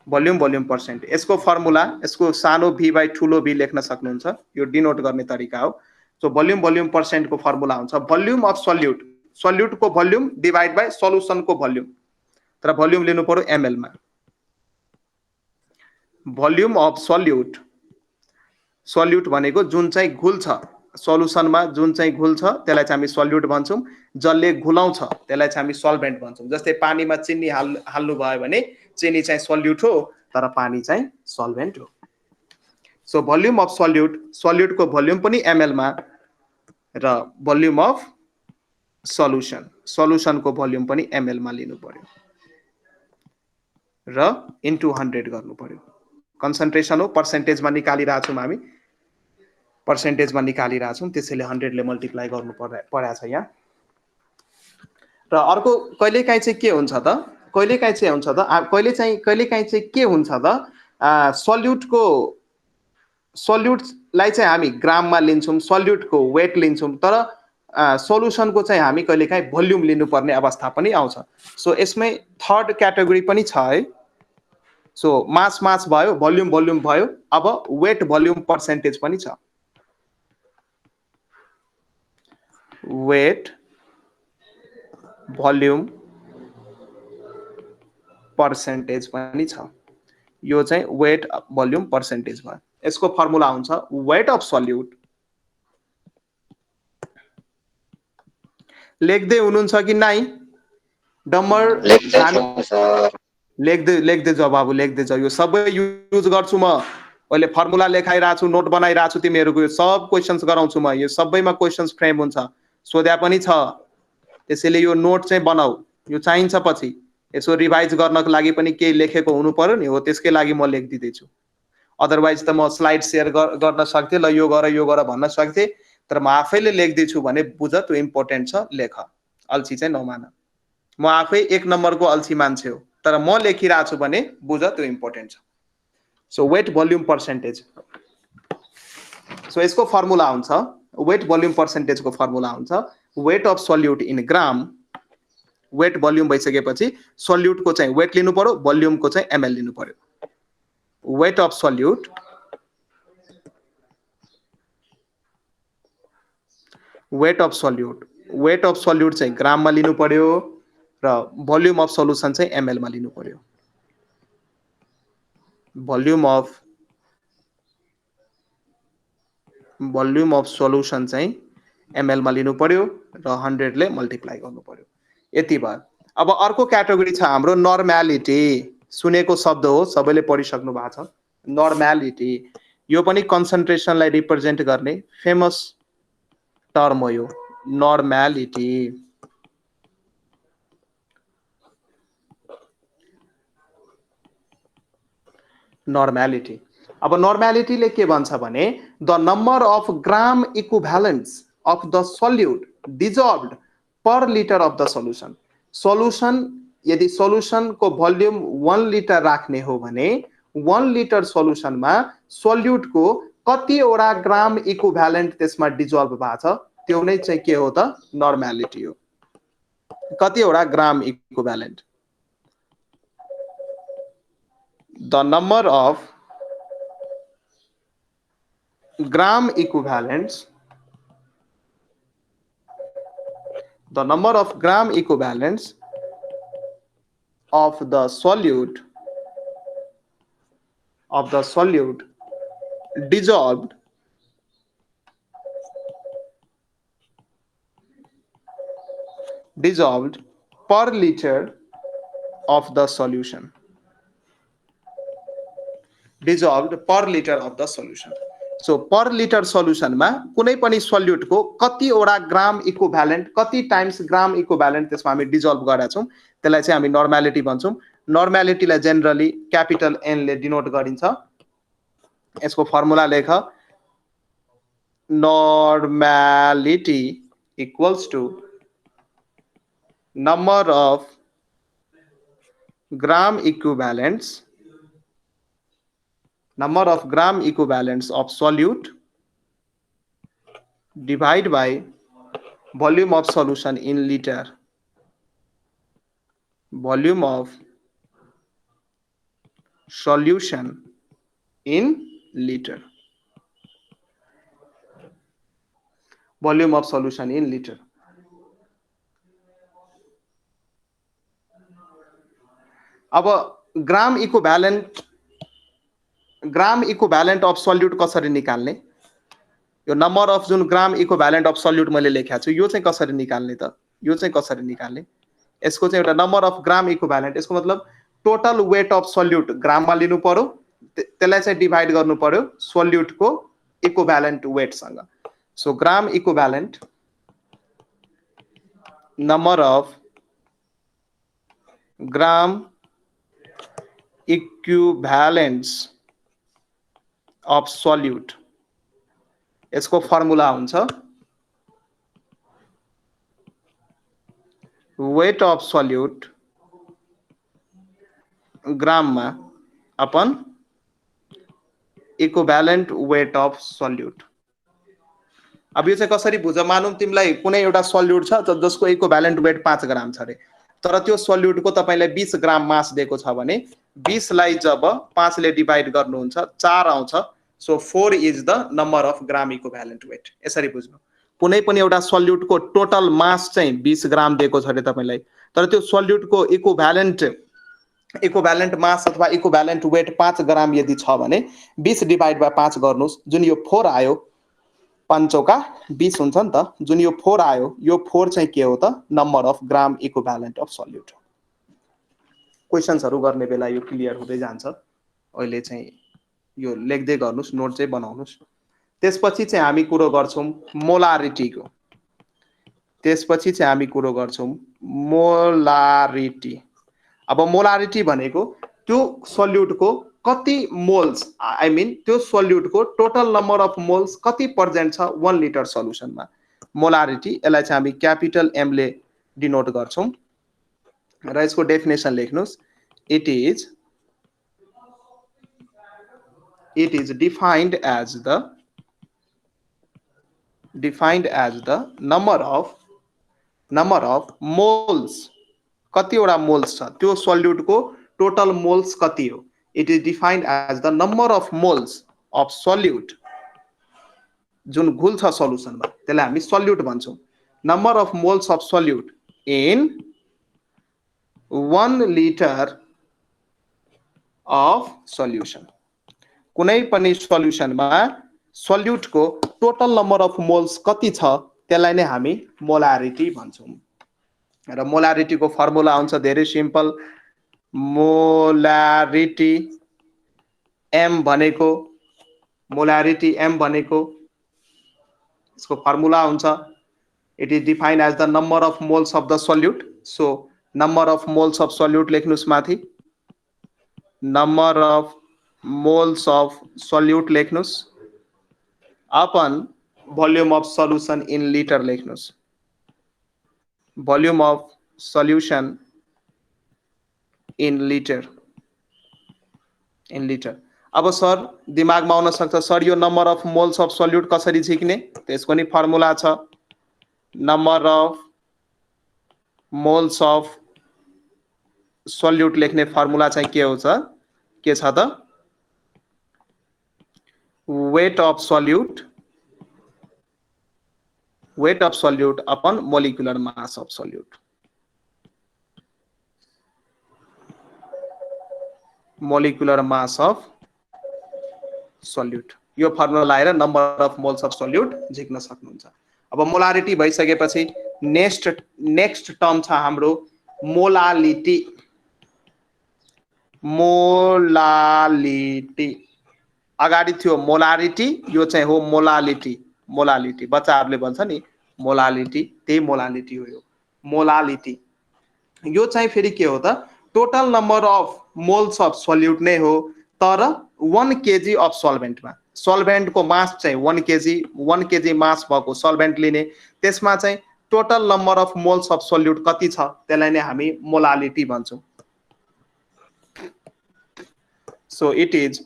volume percent. यसको फर्मुला, यसको सानो भी बाई ठुलो भी लेख्न सक्नुहुन्छ, यो डिनोट गर्ने तरिका हो। सो भोल्युम पर्सेन्टको फर्मुला हुन्छ भोल्युम अफ सल्युट, सल्युटको भोल्युम डिभाइड बाई सल्युसनको भोल्युम, तर भोल्युम लिनु पर्यो एमएल मा। भोल्युम अफ सल्युट, सल्युट भनेको जुन चाहिँ घुल्छ, सल्युसनमा जुन चाहिँ घुल्छ त्यसलाई चाहिँ हामी सल्युट भन्छौँ, जसले घुलाउँछ त्यसलाई चाहिँ हामी सल्भेन्ट भन्छौँ। जस्तै पानीमा चिनी हाल्नु भयो भने चिनी चाहिँ सल्युट हो, तर पानी चाहिँ सल्भेन्ट हो। सो भोल्युम अफ सल्युट, सल्युटको भोल्युम पनि एमएल मा, र भोल्युम अफ सल्युसन, सल्युसनको भोल्युम पनि एमएल मा लिनु पर्यो र इन्टु 100 गर्नु पर्यो। कन्सन्ट्रेसन हो, पर्सेन्टेजमा निकालिरहेको छौँ हामी, पर्सेन्टेजमा निकालिरहेको छौँ, त्यसैले 100 ले मल्टिप्लाई गर्नु परेको छ यहाँ। र अर्को कहिलेकाहीँ चाहिँ के हुन्छ त, कहिलेकाहीँ चाहिँ के हुन्छ त, सल्युटलाई चाहिँ हामी ग्राममा लिन्छौँ, सल्युटको वेट लिन्छौँ, तर सल्युसनको चाहिँ हामी कहिलेकाहीँ भोल्युम लिनुपर्ने अवस्था पनि आउँछ। सो यसमै थर्ड क्याटेगोरी पनि छ है। सो मास भयो, भोल्युम भयो, अब वेट भोल्युम पर्सेन्टेज पनि छ। वेट भोल्युम पर्सेन्टेज पनि छ, यो चाहिँ वेट भोल्युम पर्सेन्टेज भयो। यसको फर्मुला हुन्छ वेट अफ सल्युट, लेख्दै हुनुहुन्छ कि नाइ? डम्बर लेख्दै जाऊ बाबु, लेख्दै जाऊ। यो सबै युज गर्छु म, अहिले फर्मुला लेखाइरहेको छु, नोट बनाइरहेको छु, तिमीहरूको यो सब क्वेसन्स गराउँछु म, यो सबैमा क्वेसन्स फ्रेम हुन्छ, सोध्या पनि छ, त्यसैले यो नोट चाहिँ बनाऊ, यो चाहिन्छ पछि यसो रिभाइज गर्नको लागि पनि केही लेखेको हुनु पर्यो नि, हो त्यसकै लागि म लेखिदिँदैछु। अदरवाइज त म स्लाइड सेयर गर्न सक्थेँ, ल यो गर भन्न सक्थेँ, तर म आफैले लेख्दैछु भने बुझ, त्यो इम्पोर्टेन्ट छ, लेख, अल्छी चाहिँ नमान। म आफै 1 नम्बरको अल्छी मान्छे हो, तर म लेखिरहेको छु भने बुझ, त्यो इम्पोर्टेन्ट छ। So weight volume percentage, so यसको फर्मुला हुन्छ, वेट भोल्युम पर्सेन्टेजको फर्मुला हुन्छ weight of solute in gram, weight volume भइसकेपछि सल्युटको चाहिँ वेट लिनु पर्यो, भोल्युमको चाहिँ एमएल लिनु पर्यो। Weight of solute, weight of solute चाहिँ ग्राममा लिनु पर्यो, र भोल्युम अफ सल्युसन चाहिँ एमएल मा लिनु पर्यो। भोल्युम अफ सल्युसन चाहिँ एमएल मा लिनु पर्यो र 100 ले मल्टिप्लाई गर्नु पर्यो। यति भयो। अब अर्को क्याटेगोरी छ हाम्रो नर्मालिटी, सुनेको शब्द हो, सबैले पढिसक्नु भएको छ। नर्मालिटी, यो पनि कन्सन्ट्रेसनलाई रिप्रेजेन्ट गर्ने फेमस टर्म हो यो, नर्मालिटी। नर्मालिटी, अब नर्मालिटीले के भन्छ भने the number of gram equivalents of the solute dissolved per litre of the solution. Solution, यदि सल्युसनको भोल्युम 1 लिटर राख्ने हो भने 1 लिटर सल्युसनमा सल्युटको कतिवटा ग्राम इक्विभ्यालेन्ट त्यसमा डिजल्भ भएको छ, त्यो नै चाहिँ के हो त, नर्मालिटी हो। कतिवटा gram equivalent, the number of gram equivalents, the number of gram equivalents of the solute dissolved per liter of the solution, dissolved per liter of the solution. So per litre सल्युसनमा कुनै पनि सल्युटको कतिवटा gram equivalent, कति times gram equivalent त्यसमा हामी dissolve गरेका छौँ, त्यसलाई चाहिँ हामी नर्मालिटी भन्छौँ। नर्मालिटीलाई जेनरली क्यापिटल एन ले डिनोट गरिन्छ। यसको फर्मुला लेख, normality equals to number of gram equivalents, number of gram equivalents of solute divide by volume of solution in liter volume of solution in liter. Volume of solution in liter. अब ग्राम equivalent of solute कसरी निकाल्ने? यो number of जुन ग्राम equivalent of salute मैले लेखेको छु यो चाहिँ कसरी निकाल्ने त? यो चाहिँ कसरी निकाल्ने? यसको चाहिँ एउटा नम्बर अफ ग्राम इक्विभ्यालेन्ट, यसको मतलब टोटल वेट अफ सल्युट ग्राममा लिनु पर्यो, त्यसलाई चाहिँ डिभाइड गर्नु पर्यो सल्युटको इक्विभ्यालेन्ट वेटसँग. So gram equivalent number of gram equivalents of solute, यसको फर्मुला हुन्छ वेट अफ सल्युट ग्राममा upon equivalent weight of solute. अब यो चाहिँ कसरी बुझ? मानौँ तिमीलाई कुनै एउटा सल्युट छ जसको इक्विभ्यालेन्ट वेट 5 ग्राम छ रे, तर त्यो सल्युटको तपाईलाई 20 ग्राम मास दिएको छ भने 20 लाई जब 5 ले डिभाइड गर्नुहुन्छ 4 आउँछ. So 4 is the number of gram equivalent weight. यसरी बुझ्नु. कुनै पनि एउटा सल्युटको टोटल मास चाहिँ 20 ग्राम दिएको छ रे तपाईलाई, तर त्यो सल्युटको इक्विभ्यालेन्ट मास अथवा इक्विभ्यालेन्ट वेट 5 ग्राम यदि छ भने 20 डिभाइड बाइ 5 गर्नुस्, जुन यो 4 आयो 5 चौका 20 हुन्छ नि त. जुन यो 4 आयो, यो 4 चाहिँ के हो त? Number of gram equivalent of solute. क्वेशन्सहरु गर्ने बेला यो क्लियर हुँदै जान्छ. अहिले चाहिँ यो लेख्दै गर्नुस्, नोट चाहिँ बनाउनुस्. त्यसपछि चाहिँ हामी कुरो गर्छौं मोलारिटीको. मोलारिटी. अब मोलारिटी भनेको त्यो सल्युटको कति मोल्स, आई मिन त्यो सल्युटको टोटल नम्बर अफ मोल्स कति पर्सेन्ट छ 1 लिटर सल्युसनमा. मोलारिटी, यसलाई चाहिँ हामी क्यापिटल एम ले डिनोट गर्छौं र यसको डेफिनेसन लेख्नुस्. It is defined as the number of moles. कतिवटा मोल्स छ त्यो सल्युटको टोटल मोल्स कति हो? It is defined as the number of moles of solute, जुन घुल छ सल्युसनमा त्यसलाई हामी सल्युट भन्छौं. Number of moles of solute in 1 litre of solution. कुनै पनि सल्युसनमा सल्युटको टोटल नम्बर अफ मोल्स कति छ त्यसलाई नै हामी मोलारिटी भन्छौं. र मोलारिटीको फर्मुला हुन्छ धेरै सिम्पल. मोलारिटी एम भनेको यसको फर्मुला हुन्छ it is defined as the number of moles of the solute. So number of moles of solute लेख्नुस् माथि, number of moles of solute लेख्नुस् upon volume of solution in litre लेख्नुस्. volume of solution in liter. अब sir दिमागमा आउन सक्छ sir यो number of moles of solute कसरी झिक्ने? त्यसको नि फर्मुला छ. Number of moles of solute लेख्ने फर्मुला चाहिँ के हो छ? के छ त? Weight of solute upon molecular mass of solute. Molecular mass of solute. यो फर्मुला लगाएर number of moles of solute झिक्न सक्नुहुन्छ. अब मोलारिटी भइसकेपछि नेक्स्ट टर्म छ हाम्रो मोलालिटी. अगाडि थियो मोलारिटी, यो चाहिँ हो मोलालिटी. बच्चाहरूले भन्छ नि मोलालिटी, त्यही मोलालिटी हो. यो मोलालिटी यो चाहिँ फेरि के हो त? Total number of moles of salute नै हो, तर 1 केजी अफ सल्भेन्टमा. सल्भेन्टको मास चाहिँ 1 केजी मास भएको सल्भेन्ट लिने, त्यसमा चाहिँ total number of moles of solute कति छ त्यसलाई नै हामी मोलालिटी भन्छौं. So it is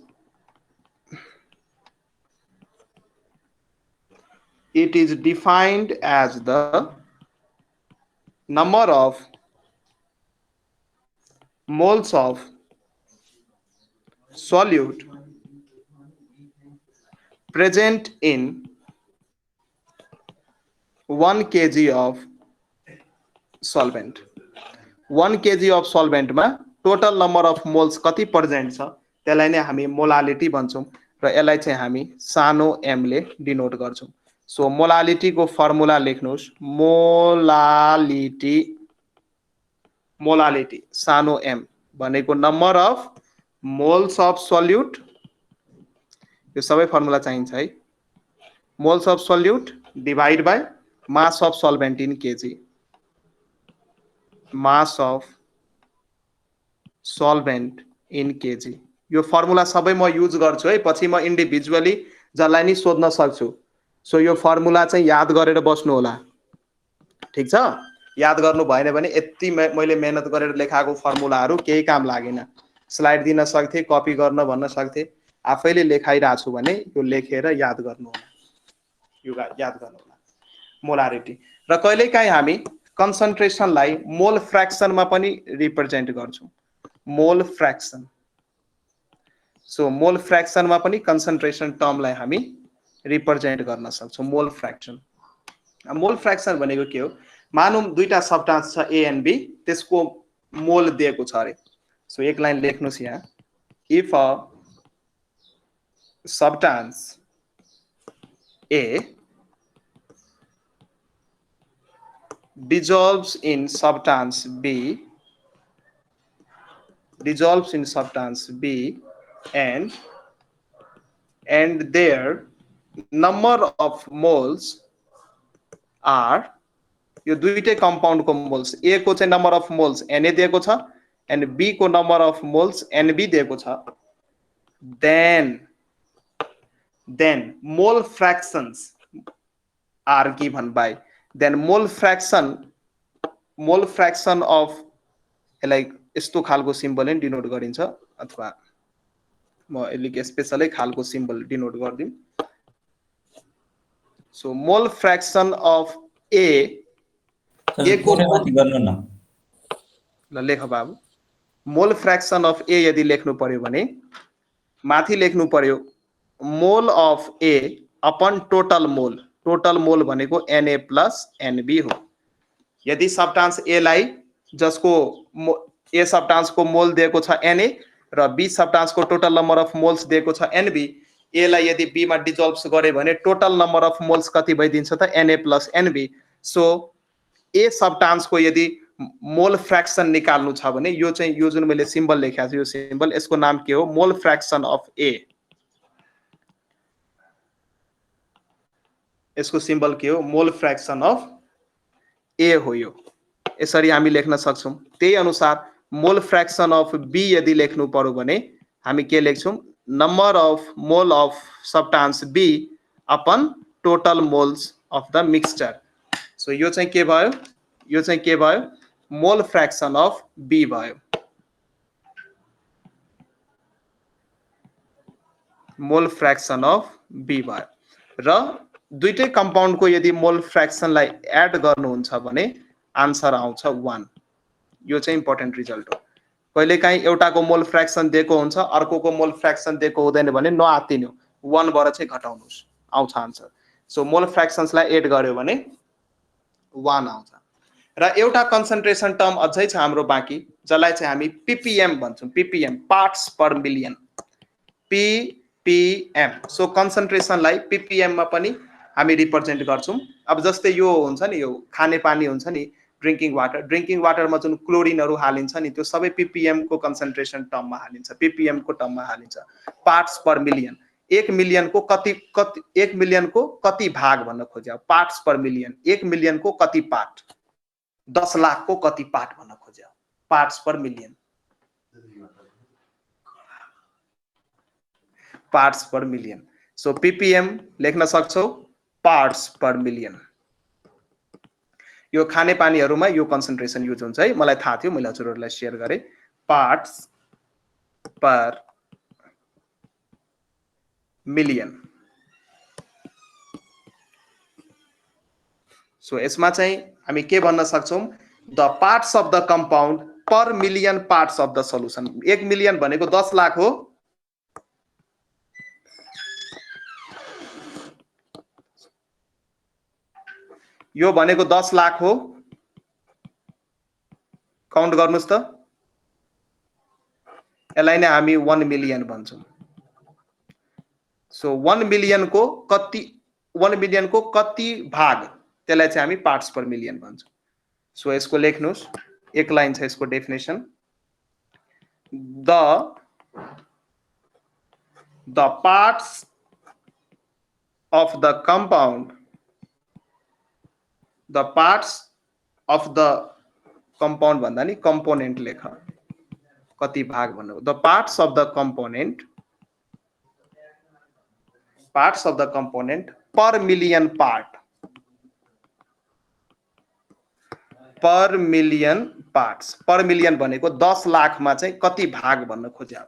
defined as the number of moles of solute present in 1 kg of solvent. 1 kg of solvent मा total number of moles कति present छ त्यसलाई नै हामी मोलालिटी भन्छौं र यसलाई चाहिँ हामी सानो m ले डिनोट गर्छौं. सो मोलालिटी को फर्मुला लेख्नुस्. मोलालिटी सानो m भनेको number of moles of solute. यो सबै फर्मुला चाहिन्छ है. Moles of solute divide by mass of solvent in kg. Mass of solvent in kg. यो फर्मुला सबै म युज गर्छु है. पछि म इन्डिभिजुअली जसलाई नि सोध्न सक्छु. सो यो फर्मुला चाहिँ याद गरेर बस्नु होला. ठीक छ. याद गर्नु भएन भने यति मैले मेहनत गरेर लेखाएको फर्मुलाहरू केही काम लागेन. स्लाइड दिन सक्थे, कपी गर्न भन्न सक्थे. आफैले लेखाइरहेको छु भने यो लेखेर याद गर्नु होला. यो याद गर्नु होला. मोलारिटी र कहिलेकाहीँ हामी कन्सन्ट्रेसनलाई मोल फ्र्याक्सनमा पनि रिप्रेजेन्ट गर्छौं. मोल फ्र्याक्सन. सो मोल फ्र्याक्सनमा पनि कन्सन्ट्रेसन टर्मलाई हामी रिप्रेजेन्ट गर्न सक्छौं. मोल फ्र्याक्सन. मोल फ्र्याक्सन भनेको के हो? मानौं दुईटा सब्स्टान्स छ ए एन्ड बी, त्यसको मोल दिएको छ अरे. सो एक लाइन लेख्नुस् यहाँ. If a substance A dissolves in substance B, and their number of moles are, यो दुईटै कंपाउंड को मोल्स, ए को चाहिँ नंबर अफ मोल्स Na दिएको छ एन्ड बी को नंबर अफ मोल्स Nb दिएको छ. then mole fractions are given by, then mole fraction of like यस्तो खालको सिम्बल नै डिनोट गरिन्छ अथवा म यसले स्पेशलै खालको सिम्बल डिनोट गर्दिम. सो मोल फ्र्याक्सन अफ ए को गर्नु न ल लेख बाबु. मोल फ्र्याक्सन अफ ए यदि लेख्नु पर्यो भने माथि लेख्नु पर्यो mole of A upon total mole. Total mole भनेको Na प्लस Nb हो. यदि सब्स्टान्स ए लाई जसको ए सब्स्टान्स को मोल दिएको छ Na र बी सब्स्टान्स को टोटल नम्बर अफ मोल्स दिएको छ Nb, ए लाई यदि बी मा डिजोल्भ गरे भने टोटल नम्बर अफ मोल्स कति भइदिन्छ त Na प्लस Nb. सो ए सब्स्टान्स को यदि मोल फ्र्याक्सन निकाल्नु छ भने यो चाहिँ यो जुन मैले सिम्बल लेखेको छु यो सिम्बल, यसको नाम के हो? मोल फ्र्याक्सन अफ ए. यसको सिम्बल के हो? मोल फ्र्याक्सन अफ ए हो. यो यसरी हामी लेख्न सक्छौं. त्यही अनुसार मोल फ्र्याक्सन अफ बी यदि लेख्नु पर्यो भने हामी के लेख्छौं? Number of mole of substance B upon total moles of the mixture. So यो चाहिँ के भयो? यो चाहिँ के भयो? मोल फ्र्याक्सन अफ बी भयो. मोल फ्र्याक्सन अफ बी भयो. र दुईटै कंपाउंड को यदि मोल फ्र्याक्सनलाई एड गर्नुहुन्छ भने आन्सर आउँछ 1. यो चाहिँ इम्पोर्टेन्ट रिजल्ट हो. कहिलेकाहीँ एउटाको मोल फ्र्याक्सन दिएको हुन्छ, अर्कोको मोल फ्र्याक्सन दिएको हुँदैन भने नआत्तिनु, 1 बाट चाहिँ घटाउनुस्, आउँछ आन्सर. सो मोल फ्र्याक्सन्सलाई एड गर्यो भने 1 आउँछ. र एउटा कन्सन्ट्रेसन टर्म अझै छ हाम्रो बाँकी, जसलाई चाहिँ हामी ppm भन्छौं. ppm पार्ट्स पर मिलियन. ppm. सो कन्सन्ट्रेसनलाई ppm मा पनि हामी रिप्रेजेन्ट गर्छौं. अब जस्तै यो हुन्छ नि, यो खाने पानी हुन्छ नि, ड्रिंकिङ वाटरमा जुन क्लोरिनहरु हालिन्छ नि, त्यो सबै ppm को कन्सन्ट्रेसन टर्ममा हालिन्छ, ppm को टर्ममा हालिन्छ. पार्ट्स पर मिलियन. 1 मिलियन को कति भाग भन्न खोज्यो? पार्ट्स पर मिलियन. 1 मिलियन को कति पार्ट? 10 लाख को कति पार्ट भन्न खोज्यो? पार्ट्स पर मिलियन. पार्ट्स पर मिलियन. सो ppm लेख्न सक्छौ पार्ट्स पर मिलियन. यो खाने पानीहरुमा यो कन्सन्ट्रेसन युज हुन्छ है. मलाई थाहा थियो, मैले हजुरहरुलाई शेयर गरे. पार्ट्स पर मिलियन. सो यसमा चाहिँ हामी के भन्न सक्छौं? The parts of the compound per million parts of the solution 1 million भनेको 10 लाख हो यो भनेको 10 लाख हो काउन्ट गर्नुस् त यसलाई नै हामी 1 मिलियन भन्छौं सो 1 मिलियन को कति भाग त्यसलाई चाहिँ हामी पार्ट्स पर मिलियन भन्छौं सो यसको लेख्नुस् एक लाइन छ यसको definition the parts of the compound भन्दा नि component लेख कति भाग भन्नु the parts of the component per million part per million parts per million भनेको 10 लाख मा चाहिँ कति भाग भन्न खोज्या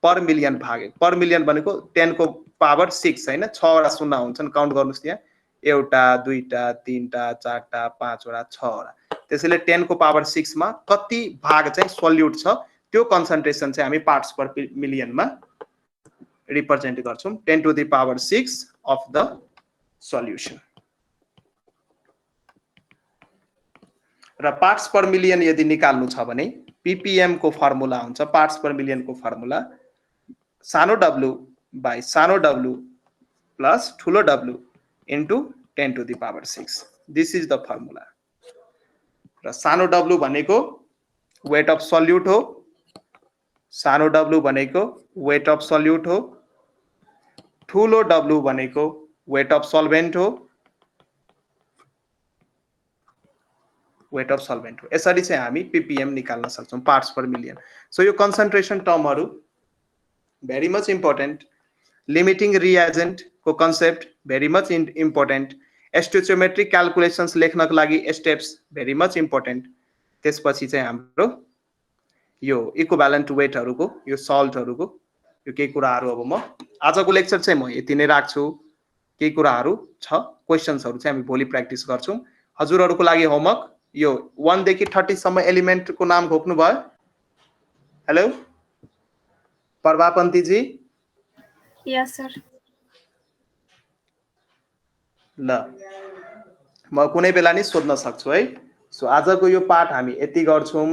पर मिलियन भाग पर मिलियन भनेको 10 को पावर 6 हैन 6 वटा शून्य हुन्छन् काउन्ट गर्नुस् त्यहाँ एउटा दुईटा तीनटा चारटा पाँचवटा 6 वटा त्यसैले 10 को पावर 6 मा कति भाग चाहिँ सोल्युट छ त्यो कन्सन्ट्रेसन चाहिँ हामी पार्ट्स पर मिलियन मा रिप्रेजेन्ट गर्छौं 10 to the power 6 of the solution र पार्ट्स पर मिलियन यदि निकाल्नु छ भने ppm को फर्मुला हुन्छ पार्ट्स पर मिलियन को फर्मुला सानो w by सानो w plus ठुलो w into 10 to the power 6 this is the formula र सानो w भनेको weight of solute हो सानो w भनेको weight of solute हो ठुलो w भनेको weight of solvent हो weight of solvent हो यसरी चाहिँ हामी ppm निकाल्न सक्छौं पार्ट्स पर मिलियन सो यो concentration टर्महरु very much important limiting reagent को concept very much important stoichiometric calculations लेख्नको लागि steps very much important त्यसपछि चाहिँ हाम्रो यो इक्विभ्यालेन्ट वेट हरुको यो सल्ट हरुको यो केही कुराहरु अब म आजको लेक्चर चाहिँ म यति नै राख्छु केही कुराहरु छ क्वेशन्स हरु चाहिँ हामी भोलि प्र्याक्टिस गर्छौं हजुरहरुको लागि होमवर्क यो 1 देखि 30 सम्म एलिमेन्ट को नाम घोक्नु भयो हेलो प्रभापन्ती जी Yes, sir. ल म कुनै बेला नि सोध्न सक्छु है सो आजको यो पाठ हामी यति गर्छौं